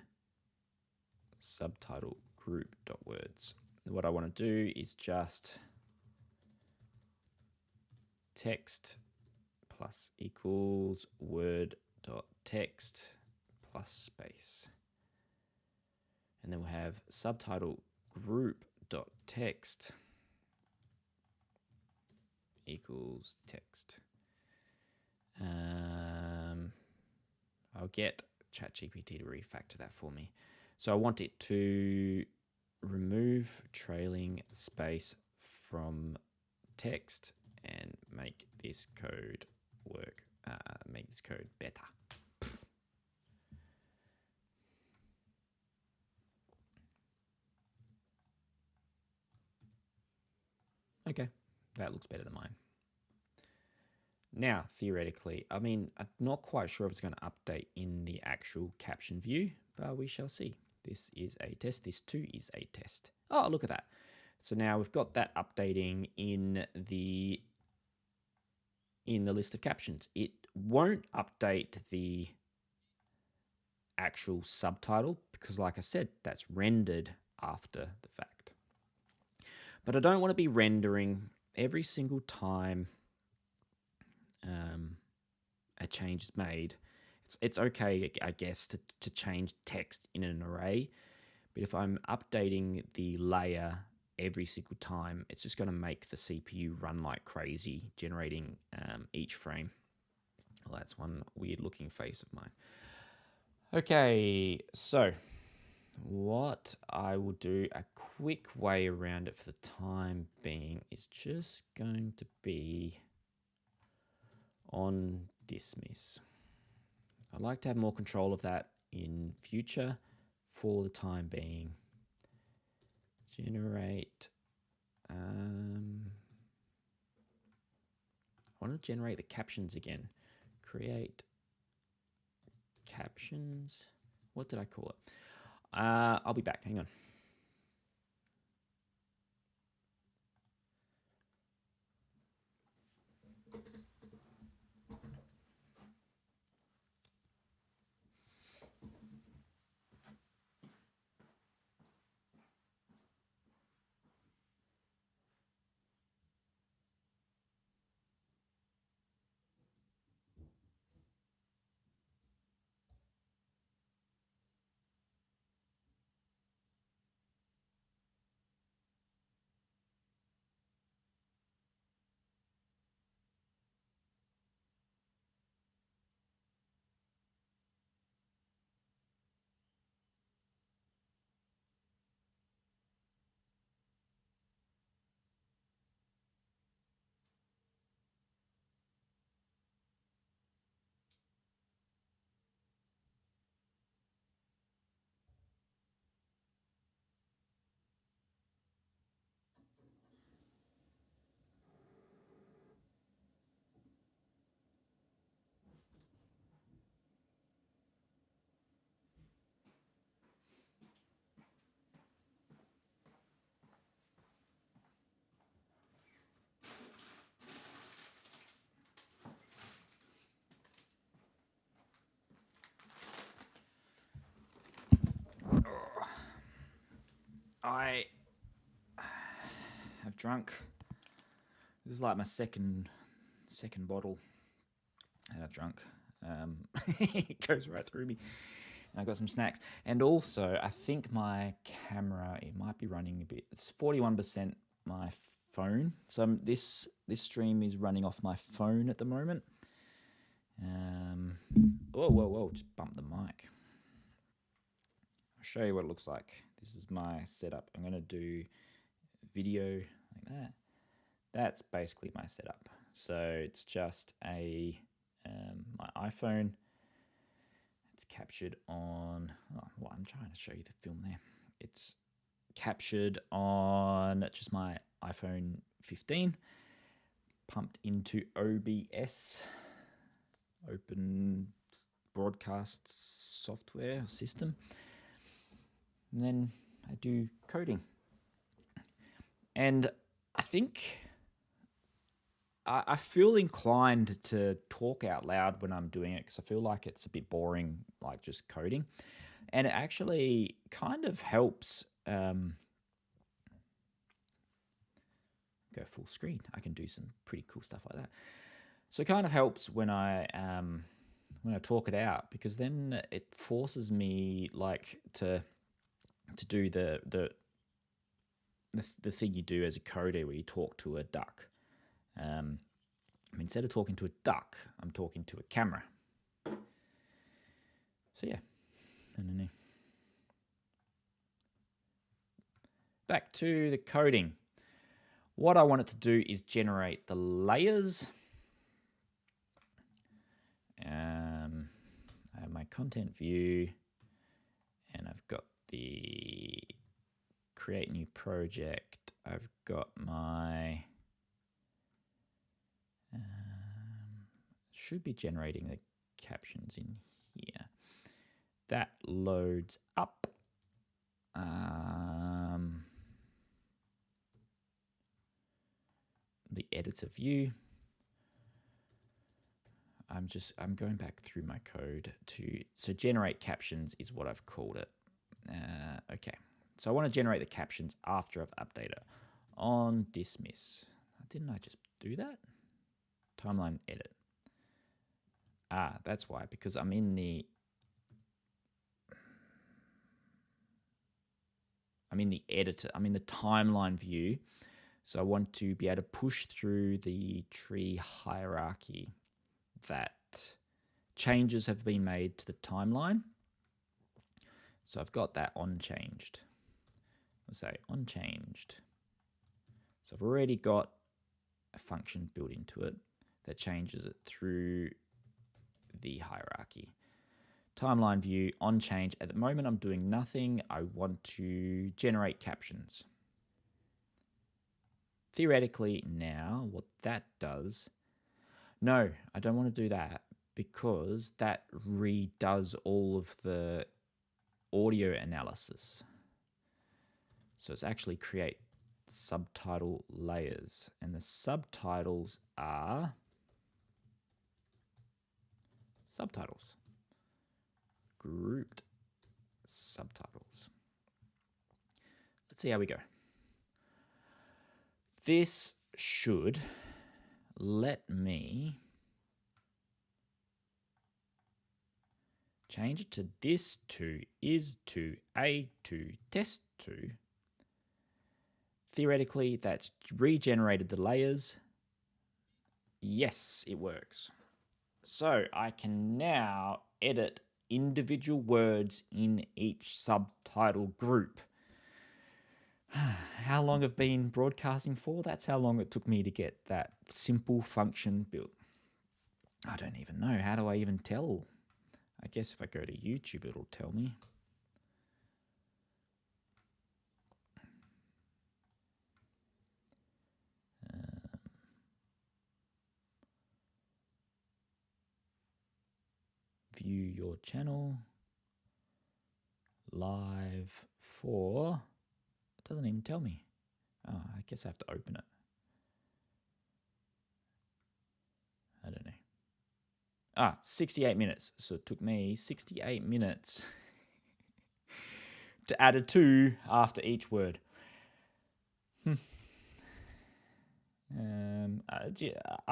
subtitle group.words. What I want to do is just text plus equals word.text plus space. And then we'll have subtitle group.text equals text. I'll get ChatGPT to refactor that for me. So I want it to remove trailing space from text and make this code work, make this code better. Okay, that looks better than mine. Now, theoretically, I mean, I'm not quite sure if it's going to update in the actual caption view, but we shall see. This is a test. This too is a test. Oh, look at that. So now we've got that updating in the list of captions. It won't update the actual subtitle because, like I said, that's rendered after the fact. But I don't want to be rendering every single time a change is made. It's okay, I guess, to change text in an array, but if I'm updating the layer every single time, it's just going to make the CPU run like crazy, generating each frame. Well, that's one weird looking face of mine. Okay, so what I will do, a quick way around it for the time being, is just going to be on dismiss. I'd like to have more control of that in future. For the time being, generate, I want to generate the captions again. Create captions. What did I call it? I'll be back, hang on. I have drunk. This is like my second bottle that I've drunk. It goes right through me. And I've got some snacks. And also, I think my camera, it might be running a bit. It's 41% my phone. So this stream is running off my phone at the moment. Whoa, just bumped the mic. I'll show you what it looks like. This is my setup. I'm going to do video like that. That's basically my setup. So it's just a my iPhone. It's captured on, I'm trying to show you the film there. It's captured on just my iPhone 15, pumped into OBS. open broadcast software system. And then I do coding. And I think I feel inclined to talk out loud when I'm doing it because I feel like it's a bit boring, like just coding. And it actually kind of helps go full screen. I can do some pretty cool stuff like that. So it kind of helps when I talk it out, because then it forces me like to do the thing you do as a coder where you talk to a duck. Instead of talking to a duck, I'm talking to a camera. So yeah, I don't know. Back to the coding. What I want it to do is generate the layers. I have my content view, and I've got the create new project. I've got my should be generating the captions in here. That loads up. The editor view. I'm going back through my code so generate captions is what I've called it. Okay, so I want to generate the captions after I've updated on dismiss. Didn't I just do that? Timeline edit. That's why, because I'm in the editor. I'm in the timeline view. So I want to be able to push through the tree hierarchy that changes have been made to the timeline. So I've got that on changed. I'll say on changed. So I've already got a function built into it that changes it through the hierarchy. Timeline view on change. At the moment, I'm doing nothing. I want to generate captions. Theoretically now, what that does, no, I don't want to do that, because that redoes all of the audio analysis. So it's actually create subtitle layers, and the subtitles are subtitles, grouped subtitles. Let's see how we go. This should let me change it to this to is to a to test to. Theoretically, that's regenerated the layers. Yes, it works. So I can now edit individual words in each subtitle group. How long I've been broadcasting for? That's how long it took me to get that simple function built. I don't even know. How do I even tell? I guess if I go to YouTube, it'll tell me. View your channel. Live for... It doesn't even tell me. Oh, I guess I have to open it. I don't know. 68 minutes. So it took me 68 minutes to add a 2 after each word.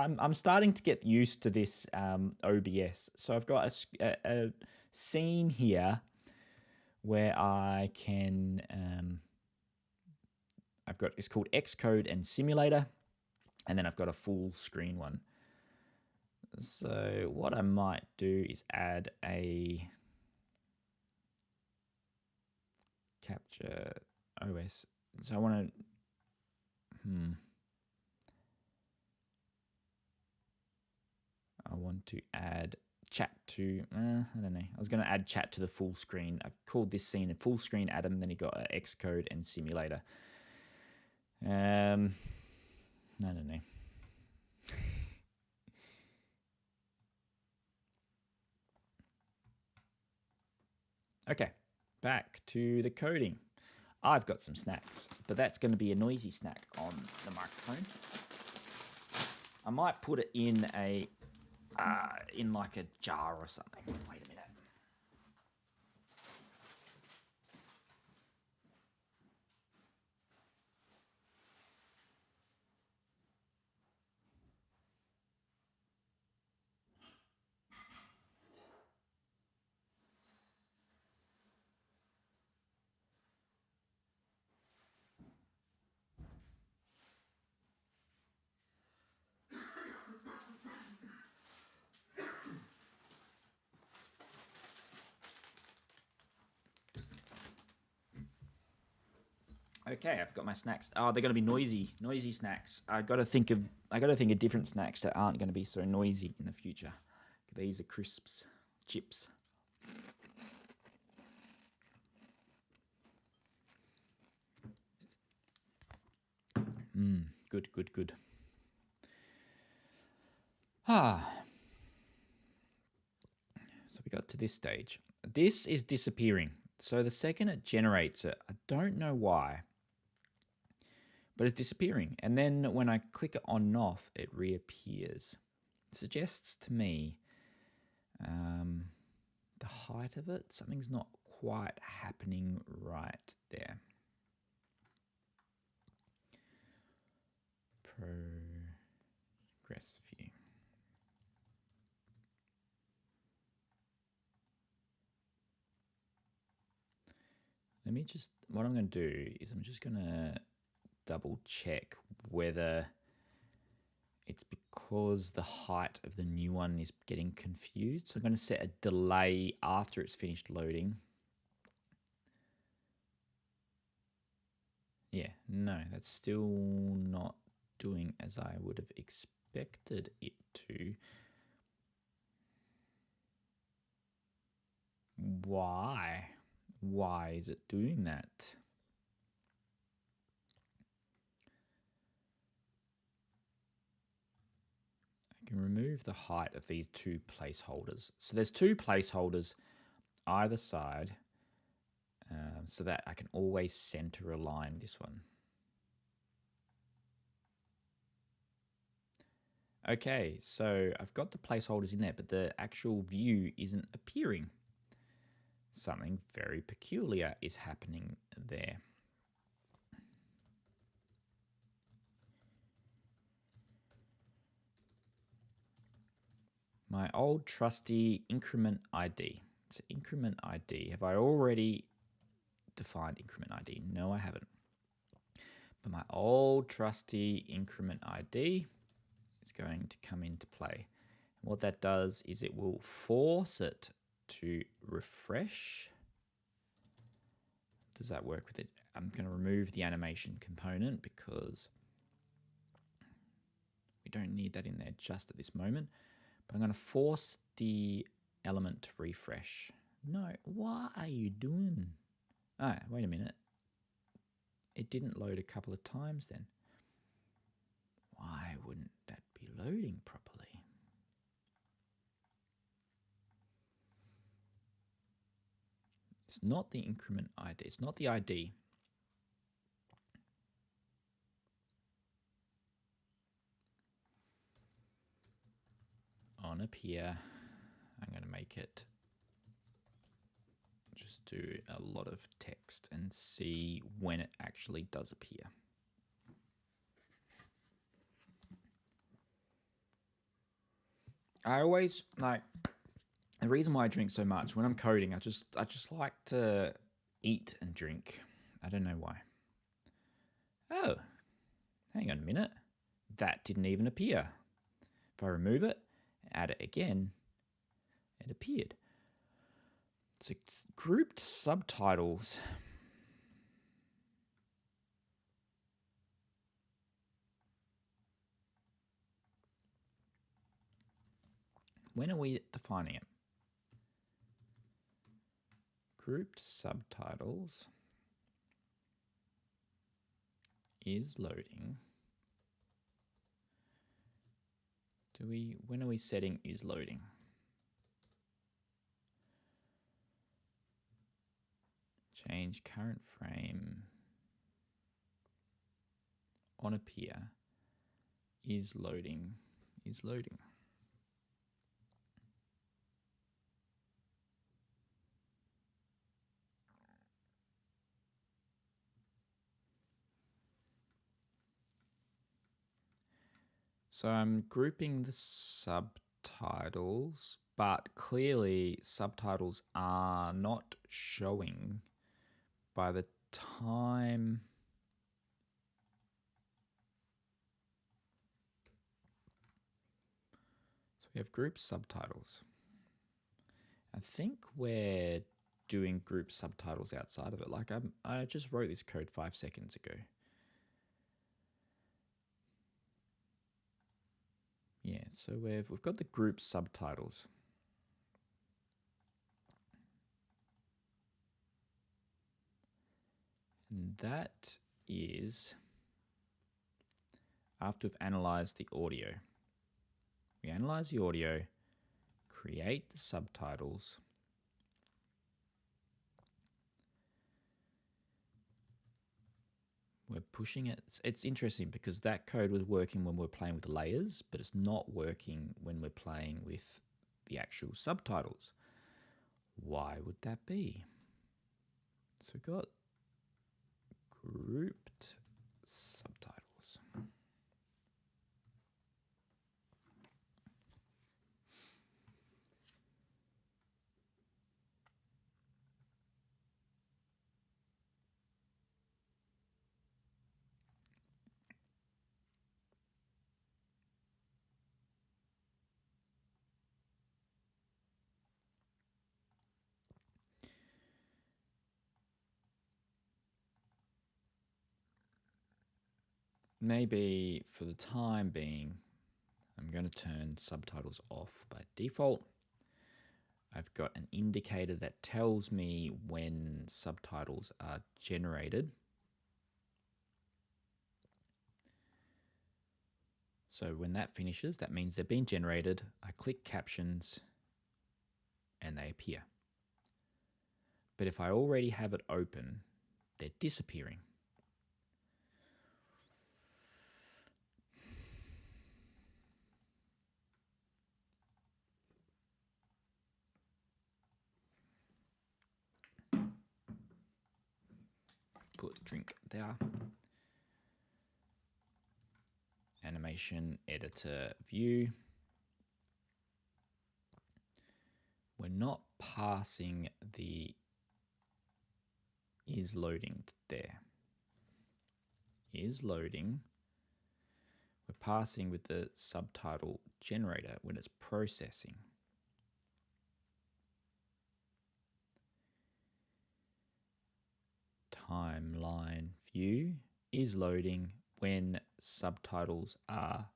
I'm starting to get used to this OBS. So I've got a scene here where I can... it's called Xcode and Simulator, and then I've got a full screen one. So what I might do is add a capture OS. So I want to, I want to add chat to, I don't know. I was going to add chat to the full screen. I've called this scene a full screen Adam, then you got Xcode and Simulator. I don't know. Okay, back to the coding. I've got some snacks, but that's going to be a noisy snack on the microphone. I might put it in a in like a jar or something. Wait a minute. Okay, I've got my snacks. Oh, they're going to be noisy snacks. I got to think of different snacks that aren't going to be so noisy in the future. These are crisps, chips. Good. So we got to this stage. This is disappearing. So the second it generates it, I don't know why, but it's disappearing. And then when I click it on and off, it reappears. It suggests to me the height of it, something's not quite happening right there. Progress view. Let me just, what I'm going to do is I'm just going to double check whether it's because the height of the new one is getting confused. So I'm going to set a delay after it's finished loading. Yeah, no, that's still not doing as I would have expected it to. Why? Why is it doing that? I can remove the height of these two placeholders. So there's two placeholders either side, so that I can always center align this one. Okay, so I've got the placeholders in there, but the actual view isn't appearing. Something very peculiar is happening there. My old trusty increment ID. So increment ID, have I already defined increment ID? No, I haven't. But my old trusty increment ID is going to come into play. And what that does is it will force it to refresh. Does that work with it? I'm going to remove the animation component because we don't need that in there just at this moment. But I'm going to force the element to refresh. No, what are you doing? Ah, wait a minute. It didn't load a couple of times then. Why wouldn't that be loading properly? It's not the increment ID. It's not the ID. On appear, I'm going to make it just do a lot of text and see when it actually does appear. I always like the reason why I drink so much when I'm coding. I just like to eat and drink. I don't know why. Oh, hang on a minute. That didn't even appear. If I remove it, add it again, it appeared. So grouped subtitles. When are we defining it? Grouped subtitles is loading. When are we setting is loading? change current frame on appear is loading. So I'm grouping the subtitles, but clearly subtitles are not showing by the time we have group subtitles. I think we're doing group subtitles outside of it. Like I just wrote this code 5 seconds ago. Yeah, so we've got the group subtitles. And that is after we've analyzed the audio. We analyze the audio, create the subtitles, we're pushing it. It's interesting because that code was working when we're playing with layers, but it's not working when we're playing with the actual subtitles. Why would that be? So we've got grouped subtitles. Maybe for the time being, I'm going to turn subtitles off by default. I've got an indicator that tells me when subtitles are generated. So when that finishes, that means they've been generated. I click Captions and they appear. But if I already have it open, they're disappearing. Put drink there. Animation editor view. We're not passing the is loading there. Is loading. We're passing with the subtitle generator when it's processing. Timeline view is loading when subtitles are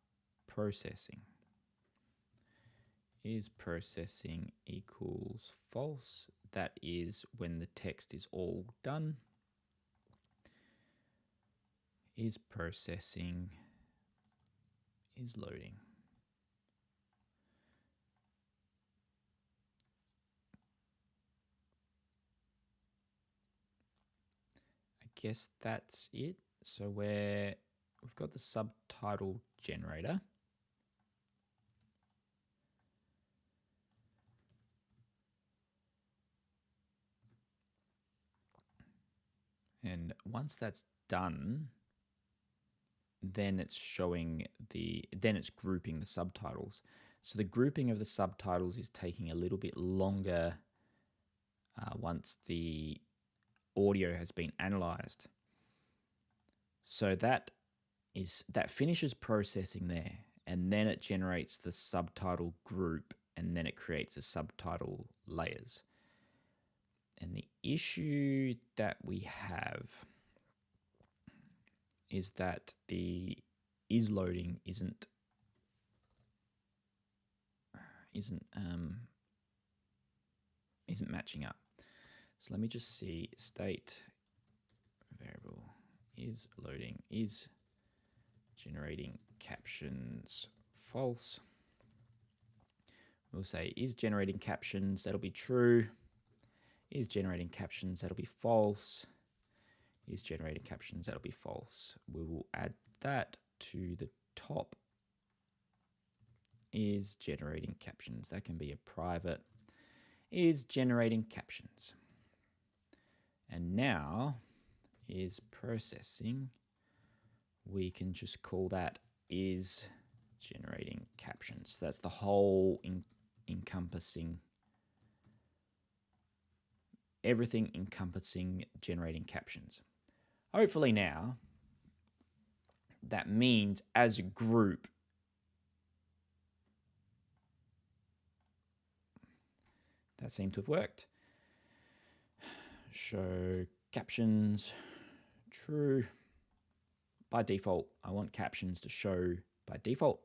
processing. Is processing equals false. That is when the text is all done. Is processing is loading. I guess that's it. So we've got the subtitle generator. And once that's done, then it's showing then it's grouping the subtitles. So the grouping of the subtitles is taking a little bit longer once the audio has been analyzed. So that finishes processing there, and then it generates the subtitle group, and then it creates the subtitle layers. And the issue that we have is that the is loading isn't matching up. So let me just see state variable is loading is generating captions false. We'll say is generating captions, that'll be true. is generating captions, that'll be false. Is generating captions, that'll be false. We will add that to the top. Is generating captions, that can be a private. Is generating captions. And now is processing. We can just call that is generating captions. That's the whole encompassing, everything encompassing generating captions. Hopefully now that means as a group, that seemed to have worked. Show captions true. By default, I want captions to show by default.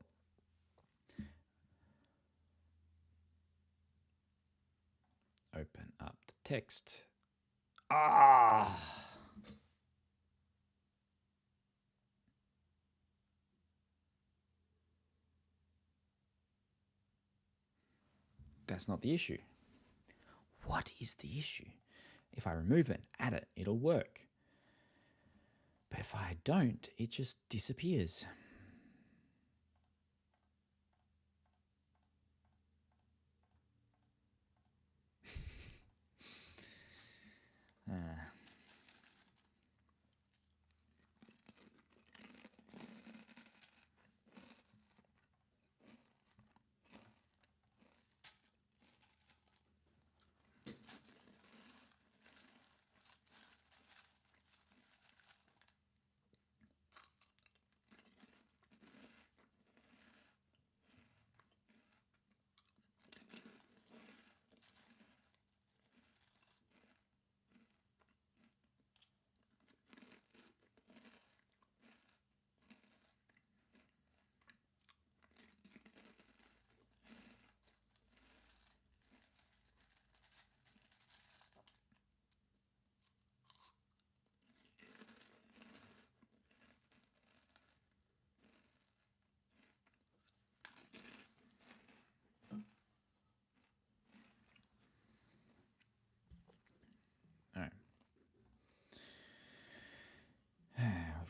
Open up the text. That's not the issue. What is the issue? If I remove it, add it, it'll work. But if I don't, it just disappears.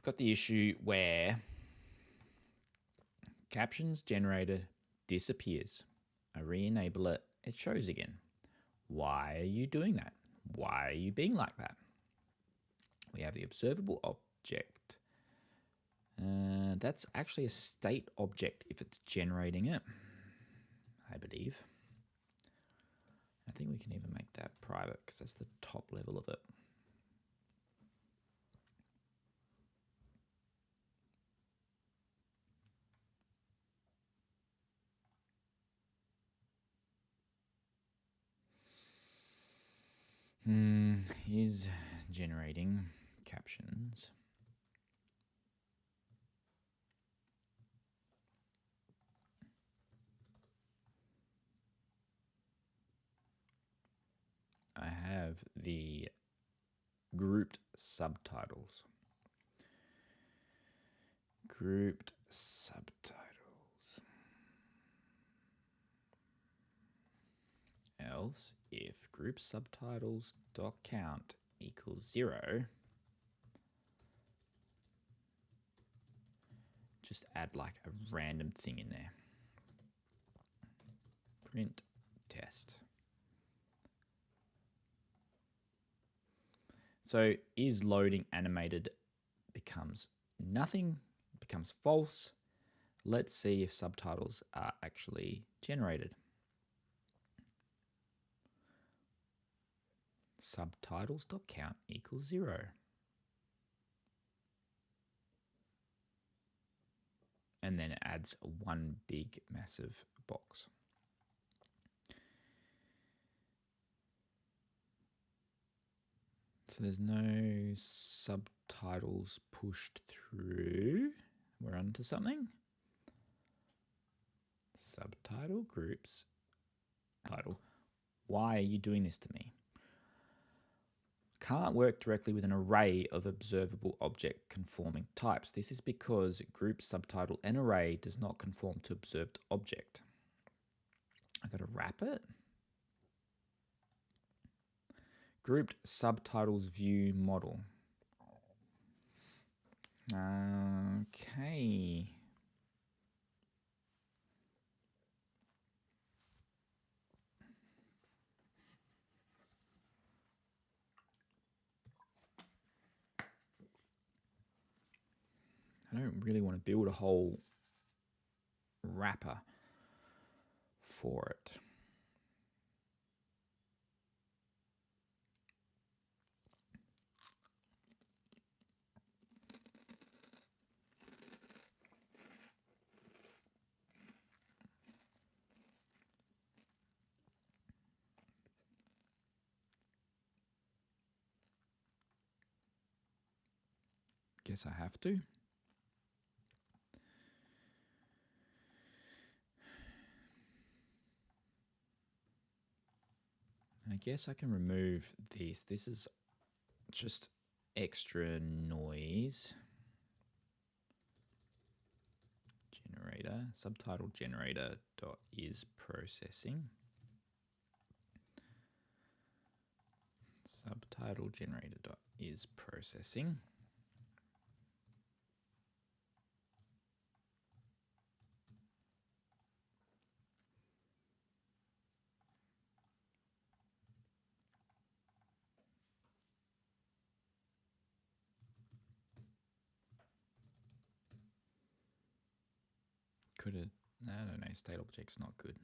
I've got the issue where captions generated disappears. I re-enable it, it shows again. Why are you doing that? Why are you being like that? We have the observable object. That's actually a state object if it's generating it, I believe. I think we can even make that private because that's the top level of it. Is generating captions. I have the grouped subtitles. Grouped subtitles. Else, if group subtitles dot count equals 0, just add like a random thing in there. Print test. So is loading animated becomes nothing, becomes false. Let's see if subtitles are actually generated. Subtitles.count equals 0. And then it adds one big massive box. So there's no subtitles pushed through. We're onto something. Subtitle groups. Title. Why are you doing this to me? Can't work directly with an array of observable object conforming types. This is because group, subtitle, and array does not conform to observed object. I got to wrap it. Grouped subtitles view model. Okay. I don't really want to build a whole wrapper for it. Guess I have to. I guess I can remove this. This is just extra noise. Generator, subtitle generator dot is processing. Subtitle generator dot is processing. Could have, I don't know, state object's not good.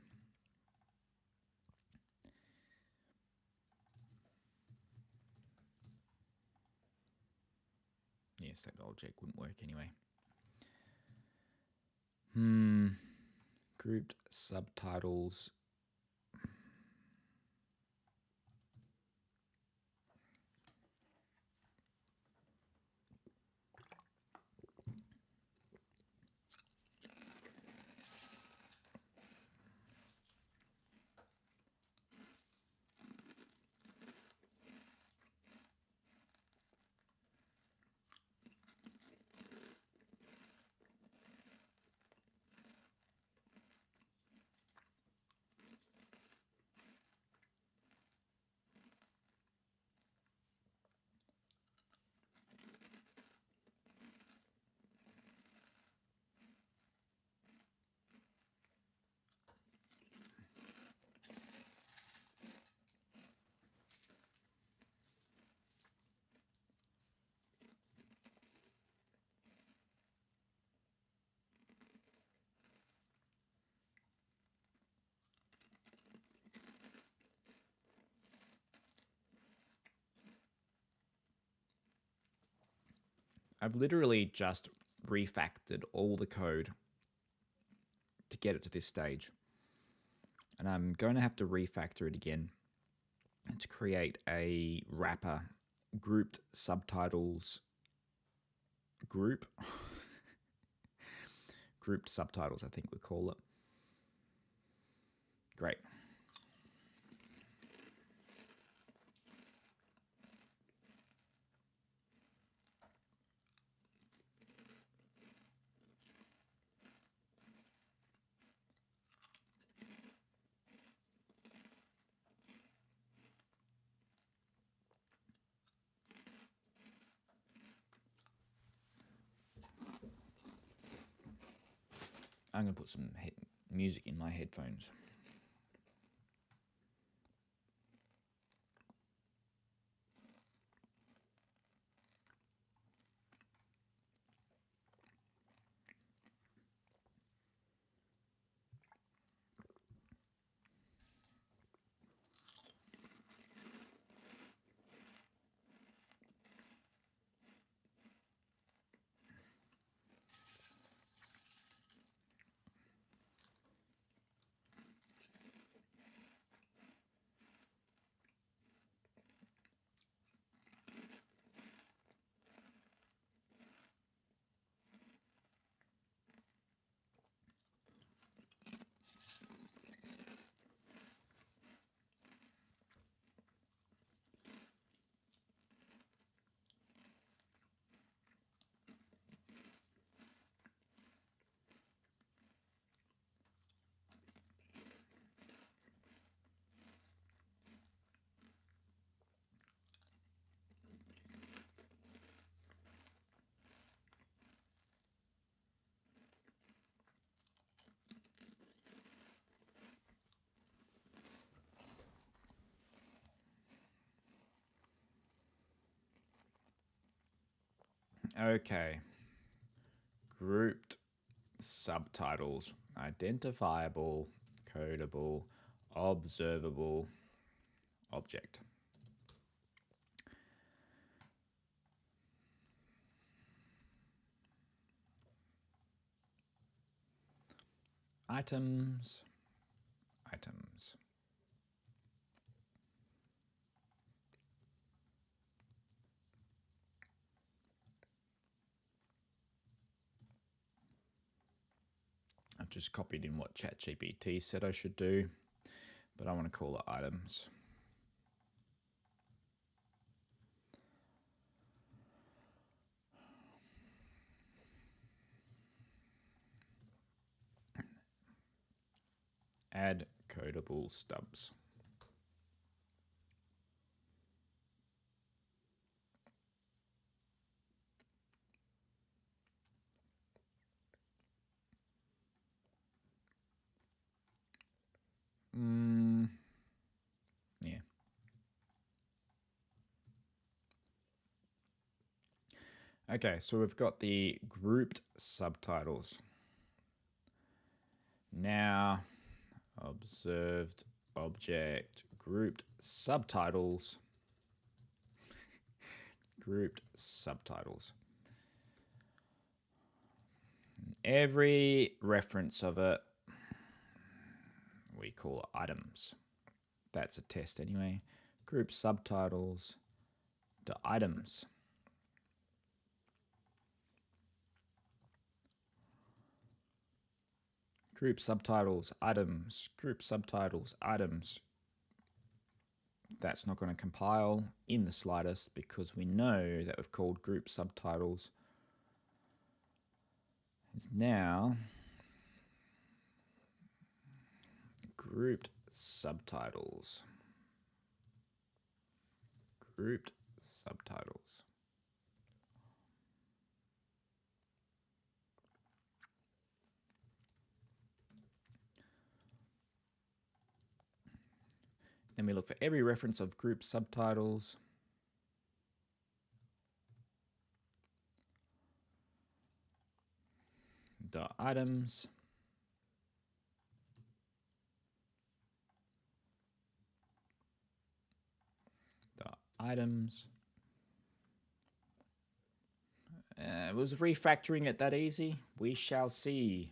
Yeah, state object wouldn't work anyway. Grouped subtitles. I've literally just refactored all the code to get it to this stage. And I'm going to have to refactor it again to create a wrapper grouped subtitles group. Grouped subtitles, I think we call it. Great. I'm going to put some music in my headphones. Okay. Grouped subtitles. Identifiable, codable, observable, object. Items. I've just copied in what ChatGPT said I should do, but I want to call it items. Add codable stubs. Yeah. Okay, so we've got the grouped subtitles. Now, observed object, grouped subtitles. Grouped subtitles. Every reference of it, we call items. That's a test anyway. Group subtitles to items. Group subtitles, items, group subtitles, items. That's not going to compile in the slightest because we know that we've called group subtitles is now grouped subtitles. Grouped subtitles. Then we look for every reference of group subtitles. Dot items. Dot items. Was refactoring it that easy? We shall see.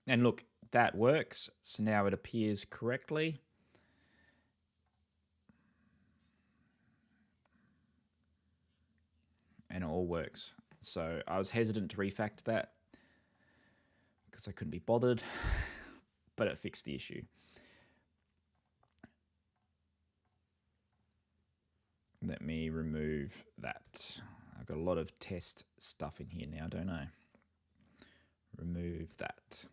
And look, that works. So now it appears correctly. And it all works. So I was hesitant to refactor that because I couldn't be bothered, but it fixed the issue. Let me remove that. I've got a lot of test stuff in here now, don't I? Remove that.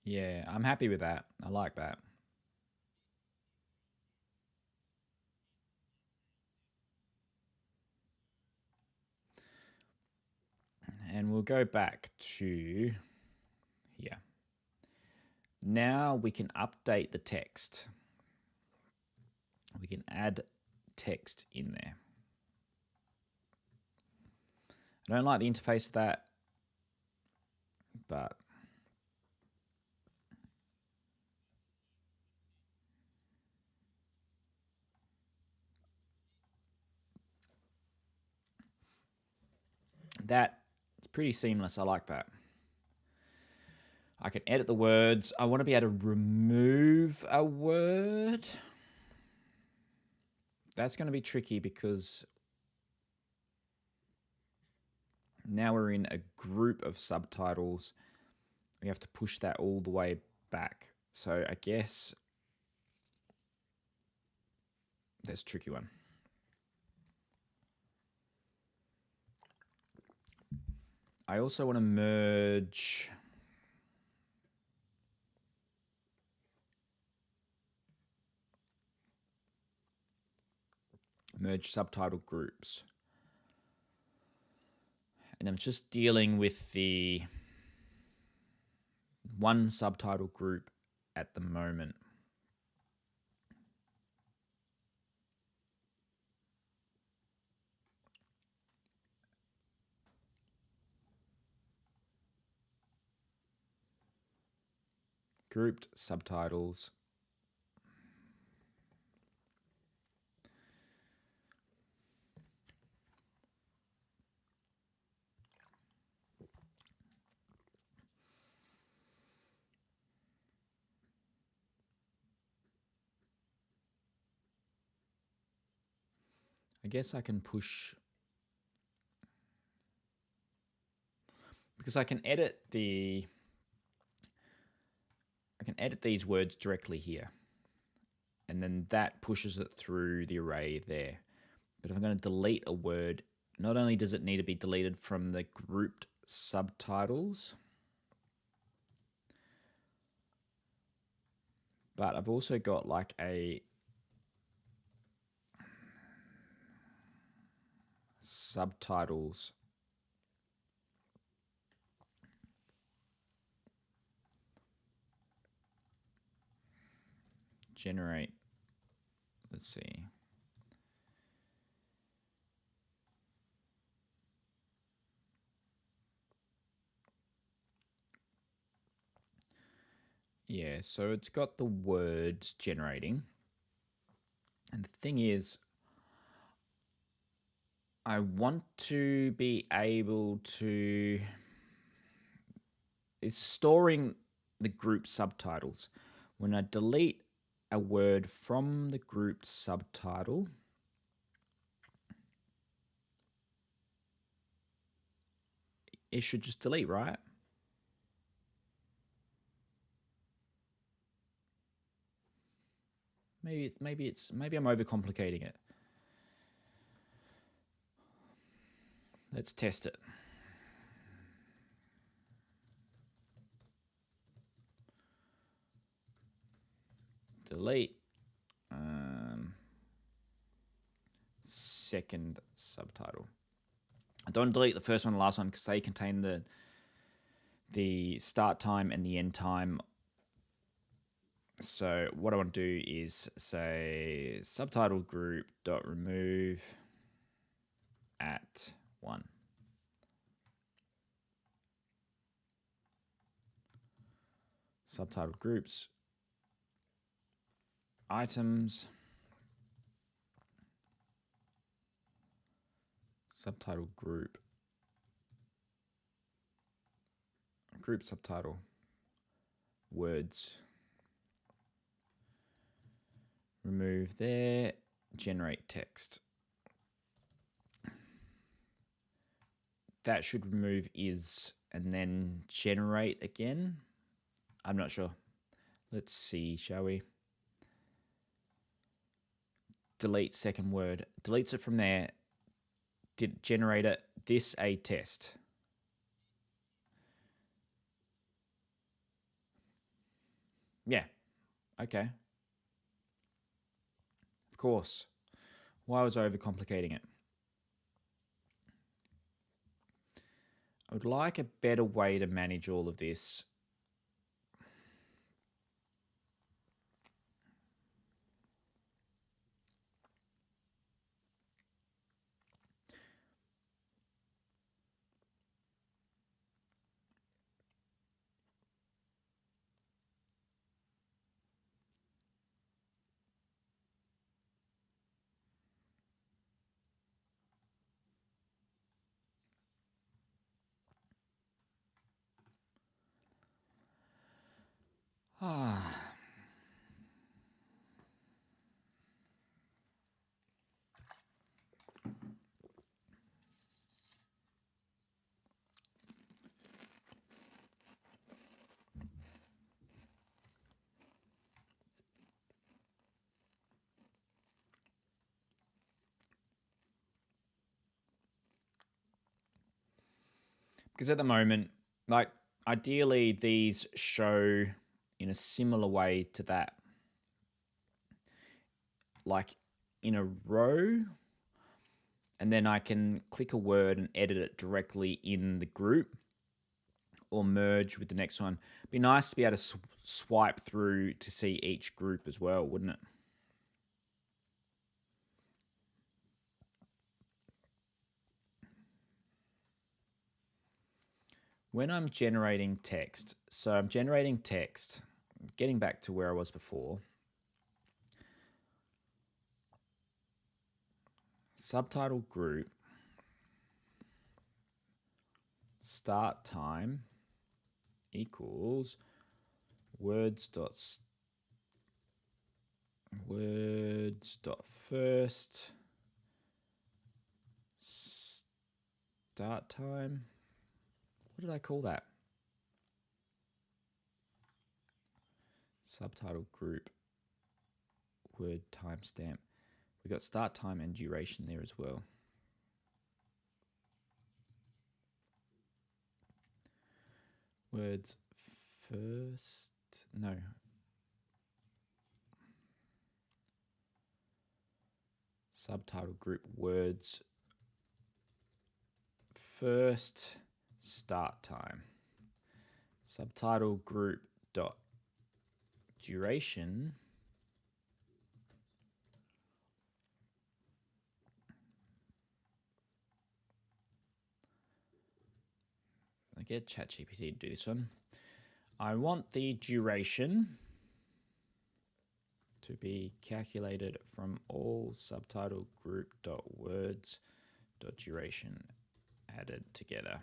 Yeah, I'm happy with that. I like that. And we'll go back to here. Now we can update the text. We can add text in there. I don't like the interface of that, but that it's pretty seamless. I like that. I can edit the words. I want to be able to remove a word. That's going to be tricky because now we're in a group of subtitles. We have to push that all the way back. So I guess that's a tricky one. I also want to merge subtitle groups. And I'm just dealing with the one subtitle group at the moment. Grouped subtitles. I guess I can push, because I can edit these words directly here, and then that pushes it through the array there. But if I'm going to delete a word, not only does it need to be deleted from the grouped subtitles, but I've also got like a subtitles generate. Let's see. Yeah, so it's got the words generating. And the thing is, I want to be able to, it's storing the group subtitles. When I delete a word from the grouped subtitle, it should just delete, right? Maybe I'm overcomplicating it. Let's test it. Delete second subtitle. I don't delete the first one and the last one because they contain the start time and the end time. So what I want to do is say subtitle group dot remove at 1. Subtitle groups, items, subtitle group, group subtitle, words, remove there, generate text. That should remove is and then generate again. I'm not sure. Let's see, shall we? Delete second word. Deletes it from there. Did generate it. This a test. Yeah. Okay. Of course. Why was I overcomplicating it? I would like a better way to manage all of this. Because at the moment, like ideally these show in a similar way to that. Like in a row, and then I can click a word and edit it directly in the group or merge with the next one. It'd be nice to be able to swipe through to see each group as well, wouldn't it? When I'm generating text, so I'm generating text, getting back to where I was before. Subtitle group, start time equals words.first start time. What did I call that? Subtitle group word timestamp. We got start time and duration there as well. Words first, no. Subtitle group words first start time. Subtitle group dot duration I get ChatGPT to do this one. I want the duration to be calculated from all subtitle group dot words dot duration added together.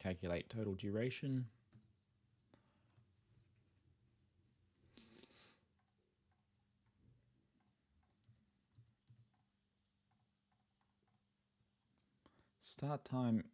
Calculate total duration. Start time.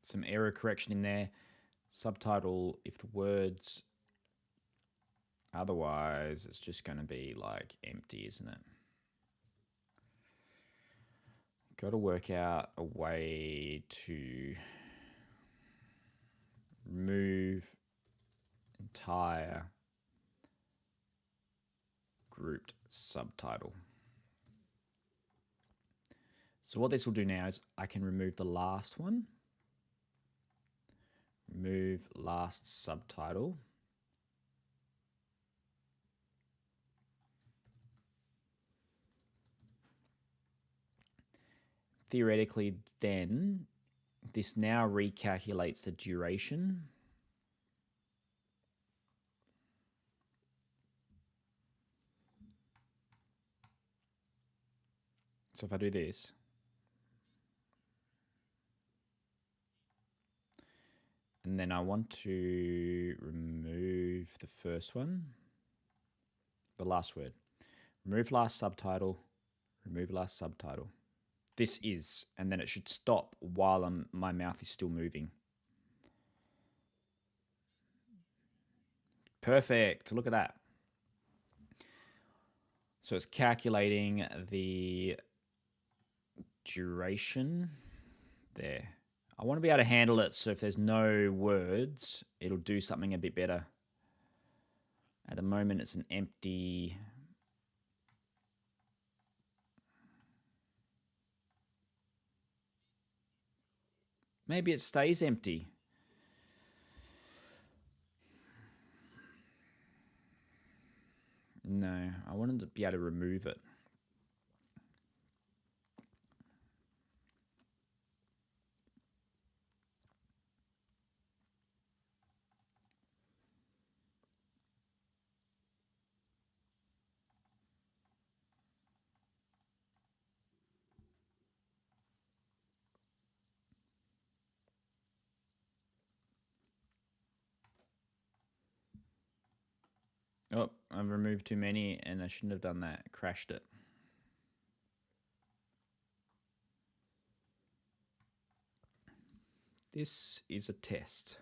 Some error correction in there. Subtitle, if the words, otherwise it's just going to be like empty, isn't it? Got to work out a way to remove entire grouped subtitle. So what this will do now is I can remove the last one, remove last subtitle, theoretically then this now recalculates the duration. So if I do this, and then I want to remove the first one, the last word, remove last subtitle, remove last subtitle. This is, and then it should stop while my mouth is still moving. Perfect, look at that. So it's calculating the duration there. I want to be able to handle it so if there's no words, it'll do something a bit better. At the moment, it's an empty. Maybe it stays empty. No, I wanted to be able to remove it. Oh, I've removed too many and I shouldn't have done that. Crashed it. This is a test.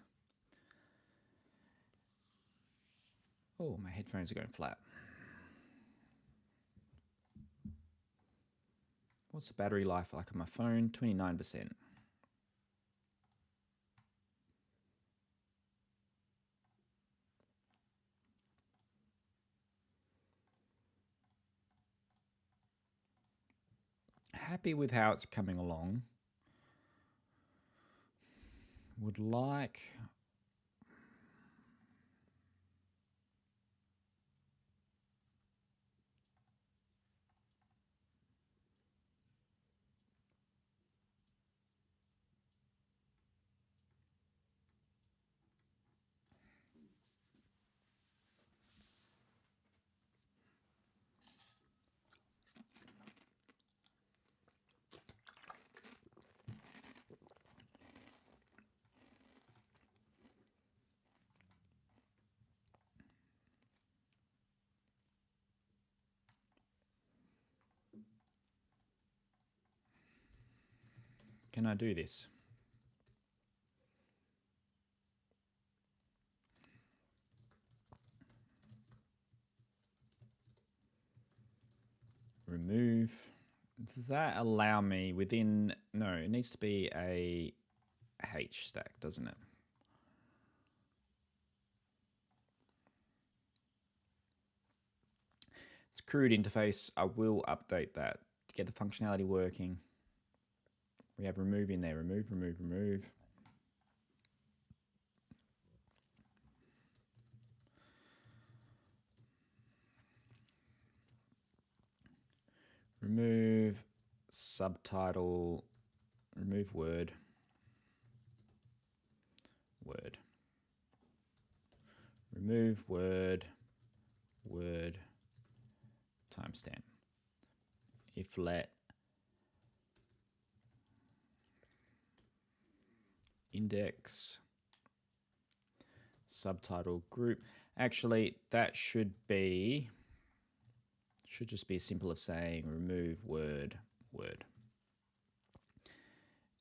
Oh, my headphones are going flat. What's the battery life like on my phone? 29%. Happy with how it's coming along. Would like Can I do this? Remove. Does that allow me within... No, it needs to be a H stack, doesn't it? It's crude interface. I will update that to get the functionality working. We have remove in there. Remove, remove, remove. Remove subtitle. Remove word. Word. Remove word. Word. Timestamp. If let index subtitle group. Actually, that should just be as simple as saying remove word, word.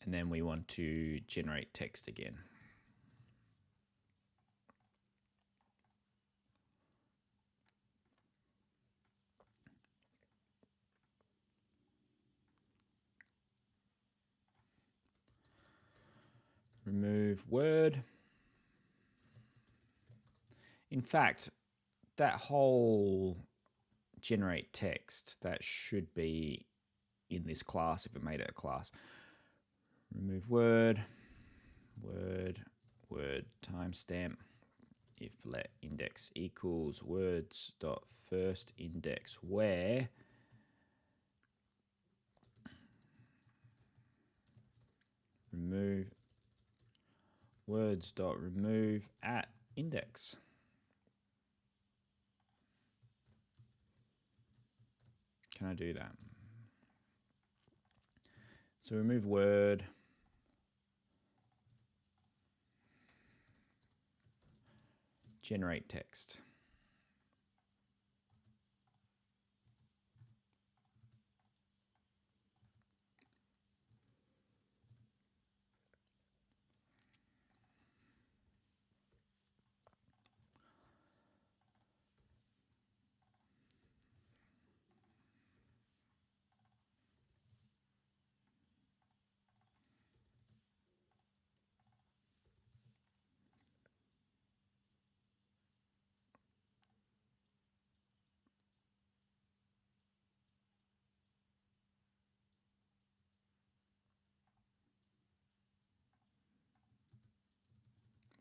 And then we want to generate text again. Remove word. In fact, that whole generate text, that should be in this class if it made it a class. Remove word, word, word, timestamp. If let index equals words dot first index where remove words dot remove at index. Can I do that? So remove word. Generate text.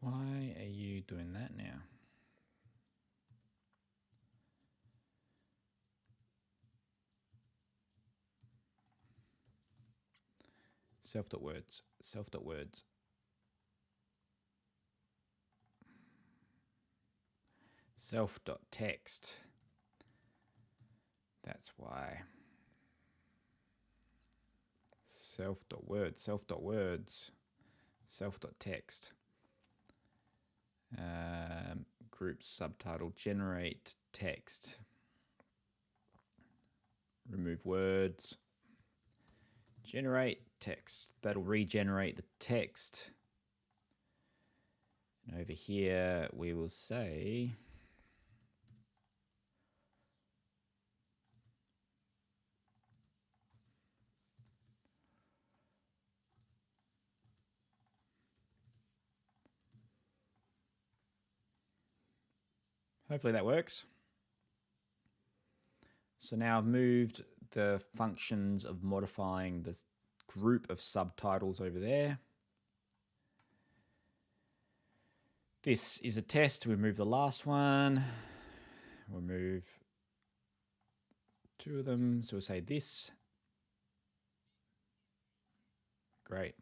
Why are you doing that now? Self.words, self.words. Self.text. That's why. Self.words, self.words, self.text. group subtitle, generate text, remove words, generate text. That'll regenerate the text. And over here, we will say hopefully that works. So now I've moved the functions of modifying the group of subtitles over there. This is a test. We remove the last one. We'll move two of them. So we'll say this. Great.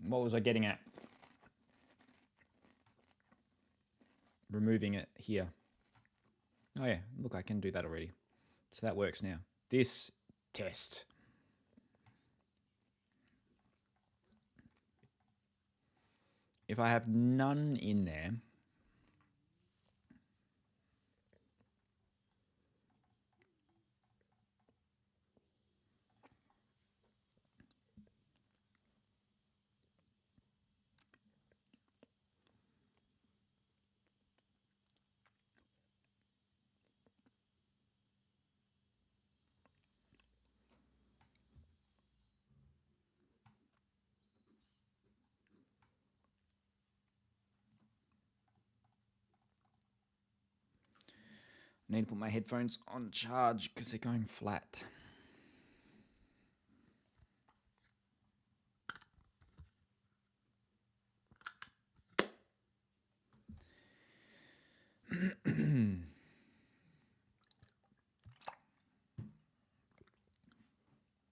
What was I getting at? Removing it here. Oh yeah, look, I can do that already. So that works now. This test. If I have none in there, I need to put my headphones on charge because they're going flat.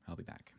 I'll be back.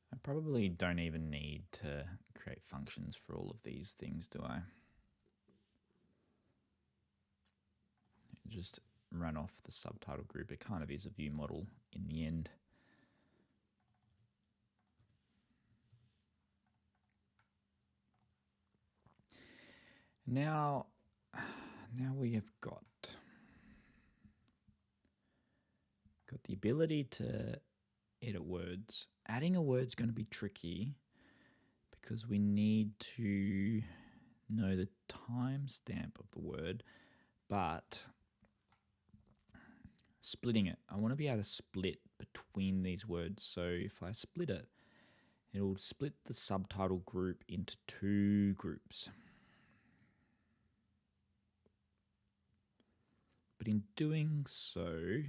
I probably don't even need to create functions for all of these things, do I? Just run off the subtitle group. It kind of is a view model in the end. Now we have got the ability to edit words. Adding a word's going to be tricky because we need to know the timestamp of the word, but splitting it, I want to be able to split between these words. So if I split it, it'll split the subtitle group into two groups. But in doing so,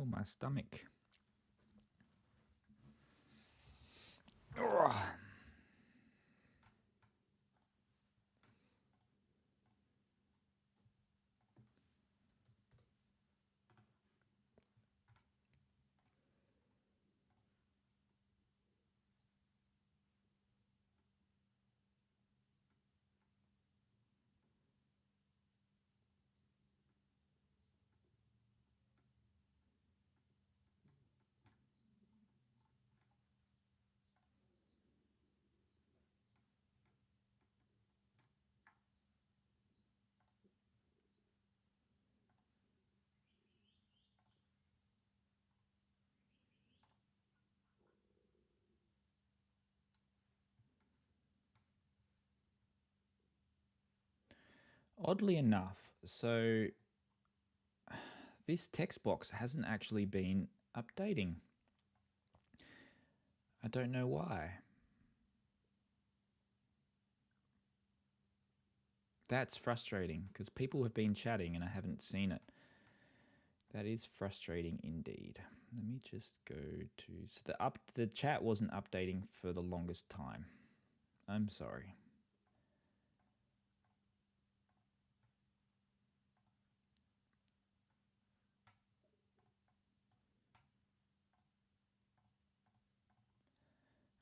Oh, my stomach. Ugh. Oddly enough, so this text box hasn't actually been updating. I don't know why. That's frustrating because people have been chatting and I haven't seen it. That is frustrating indeed. Let me just go to, so the chat wasn't updating for the longest time. I'm sorry.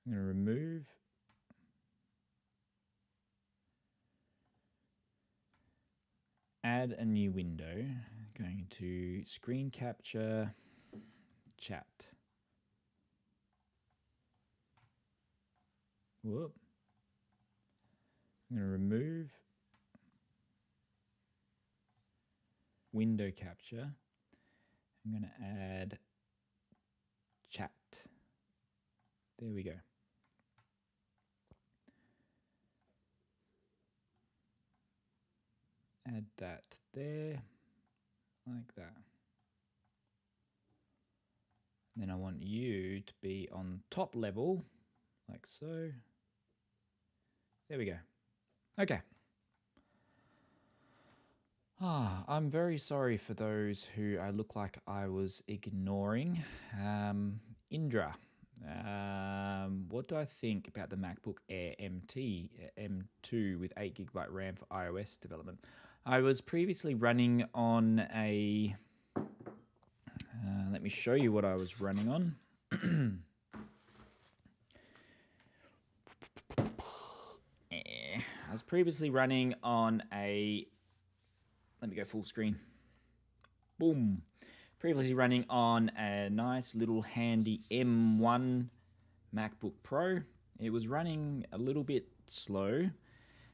I'm going to remove add a new window. Going to screen capture chat. Whoop. I'm going to remove window capture. I'm going to add chat. There we go. Add that there, like that. Then I want you to be on top level, like so. There we go. Okay. I'm very sorry for those who I look like I was ignoring. Indra, what do I think about the MacBook Air M2 with 8GB RAM for iOS development? I was previously running on a, let me show you what I was running on. I was previously running on a, let me go full screen. Boom. Previously running on a nice little handy M1 MacBook Pro. It was running a little bit slow,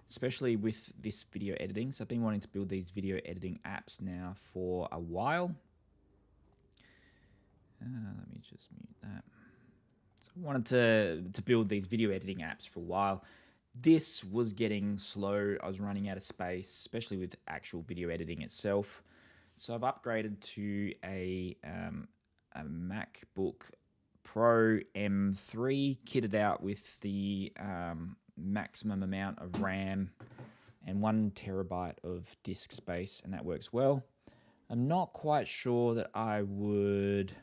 especially with this video editing. So I've been wanting to build these video editing apps now for a while. Let me just mute that. So I wanted to build these video editing apps for a while. This was getting slow. I was running out of space, especially with actual video editing itself. So I've upgraded to a MacBook Pro M3, kitted out with the maximum amount of RAM and 1 terabyte of disk space, and that works well. I'm not quite sure that I would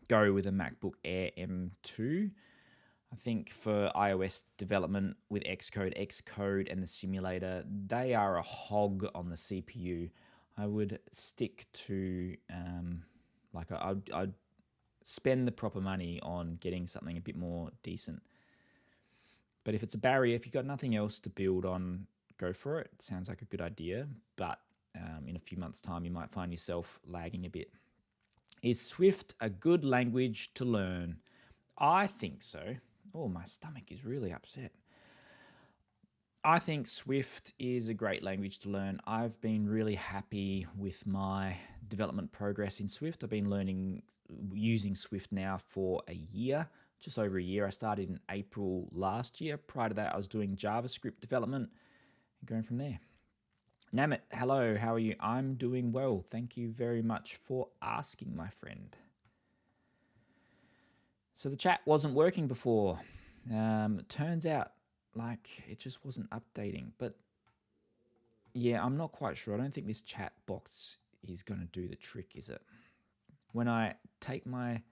go with a MacBook Air M2. I think for iOS development with Xcode and the simulator, they are a hog on the CPU. I would stick to, I'd spend the proper money on getting something a bit more decent. But if it's a barrier, if you've got nothing else to build on, go for it. Sounds like a good idea, but in a few months' time, you might find yourself lagging a bit. Is Swift a good language to learn? I think so. Oh, my stomach is really upset. I think Swift is a great language to learn. I've been really happy with my development progress in Swift. I've been using Swift now for a year, just over a year. I started in April last year. Prior to that, I was doing JavaScript development and going from there. Namit, hello, how are you? I'm doing well. Thank you very much for asking, my friend. So the chat wasn't working before. It turns out like it just wasn't updating. But yeah, I'm not quite sure. I don't think this chat box is going to do the trick, is it? When I take my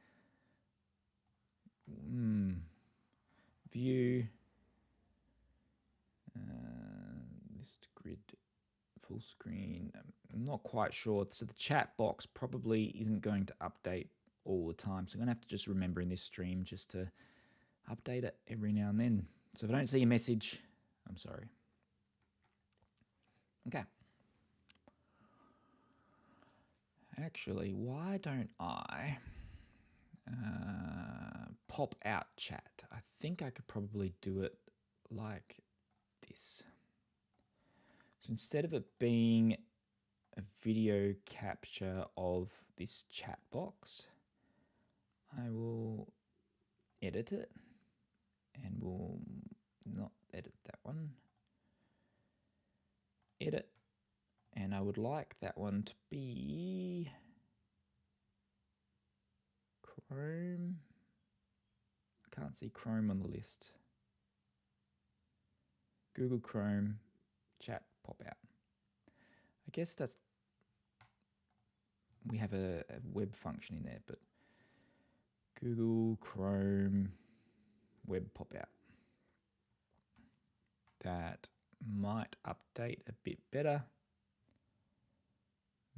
view, list grid, full screen, I'm not quite sure. So the chat box probably isn't going to update all the time. So I'm going to have to just remember in this stream just to update it every now and then. So if I don't see a message, I'm sorry. Okay. Actually, why don't I pop out chat? I think I could probably do it like this. So instead of it being a video capture of this chat box, I will edit it, and we'll not edit that one. Edit, and I would like that one to be Chrome. I can't see Chrome on the list. Google Chrome, chat, pop out. I guess that's, we have a web function in there, but Google Chrome, web pop out. That might update a bit better.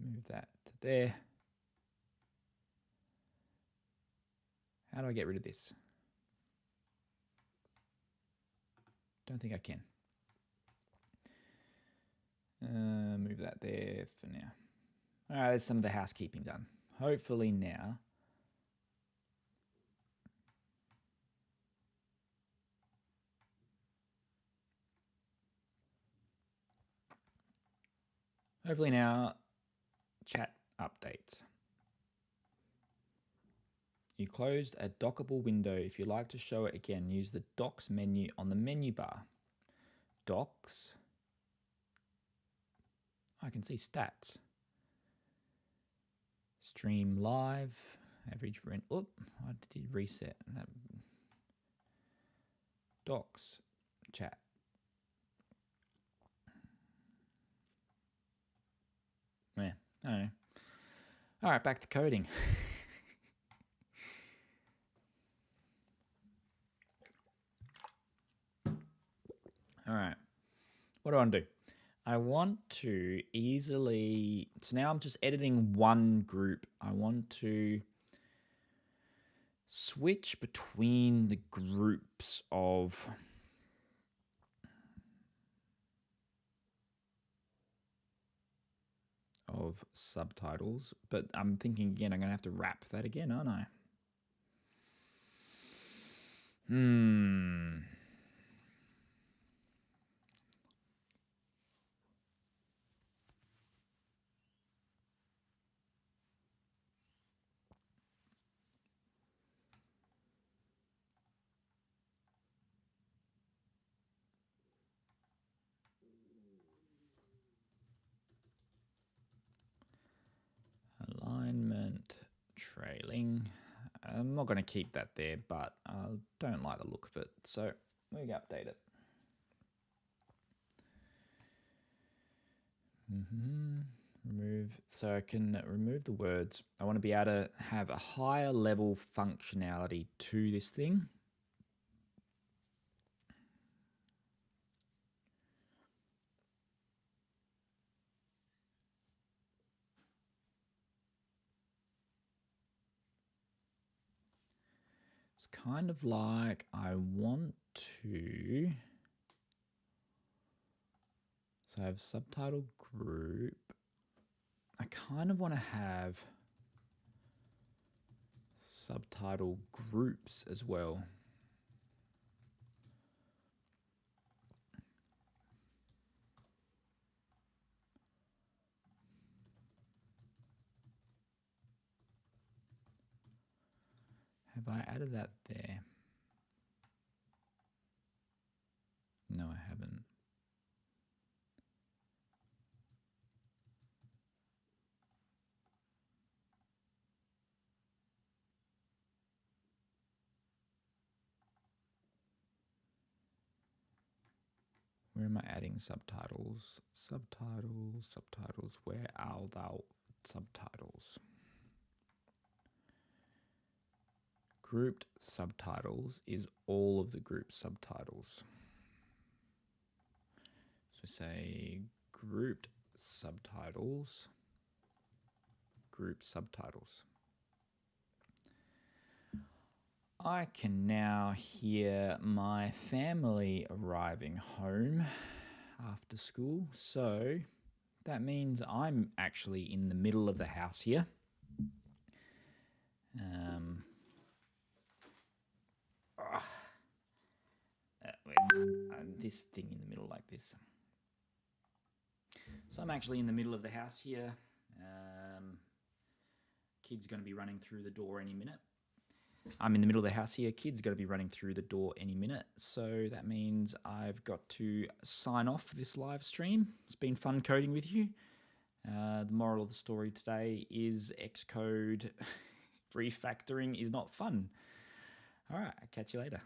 Move that to there. How do I get rid of this? Don't think I can. Move that there for now. All right, there's some of the housekeeping done. Hopefully now, chat updates. You closed a dockable window. If you'd like to show it again, use the Docs menu on the menu bar. Docs. I can see stats. Stream live. Average rent. Oop, I did reset. Docs. Chat. Yeah, I don't know. All right, back to coding. All right, what do I want to do? I want to easily, so now I'm just editing one group. I want to switch between the groups of subtitles, but I'm thinking again, I'm going to have to wrap that again, aren't I? Alignment, trailing. I'm not going to keep that there, but I don't like the look of it, so we can update it. Remove, so I can remove the words. I want to be able to have a higher level functionality to this thing. It's kind of like I want to, so I have subtitle group. I kind of want to have subtitle groups as well. Have I added that there? No, I haven't. Where am I adding subtitles? Subtitles, where are thou? subtitles. Grouped subtitles is all of the group subtitles. So say grouped subtitles, group subtitles. I can now hear my family arriving home after school. So that means I'm actually in the middle of the house here. This thing in the middle like this. So I'm actually in the middle of the house here. Kid's going to be running through the door any minute. I'm in the middle of the house here. Kid's going to be running through the door any minute. So that means I've got to sign off this live stream. It's been fun coding with you. The moral of the story today is Xcode refactoring is not fun. All right, I'll catch you later.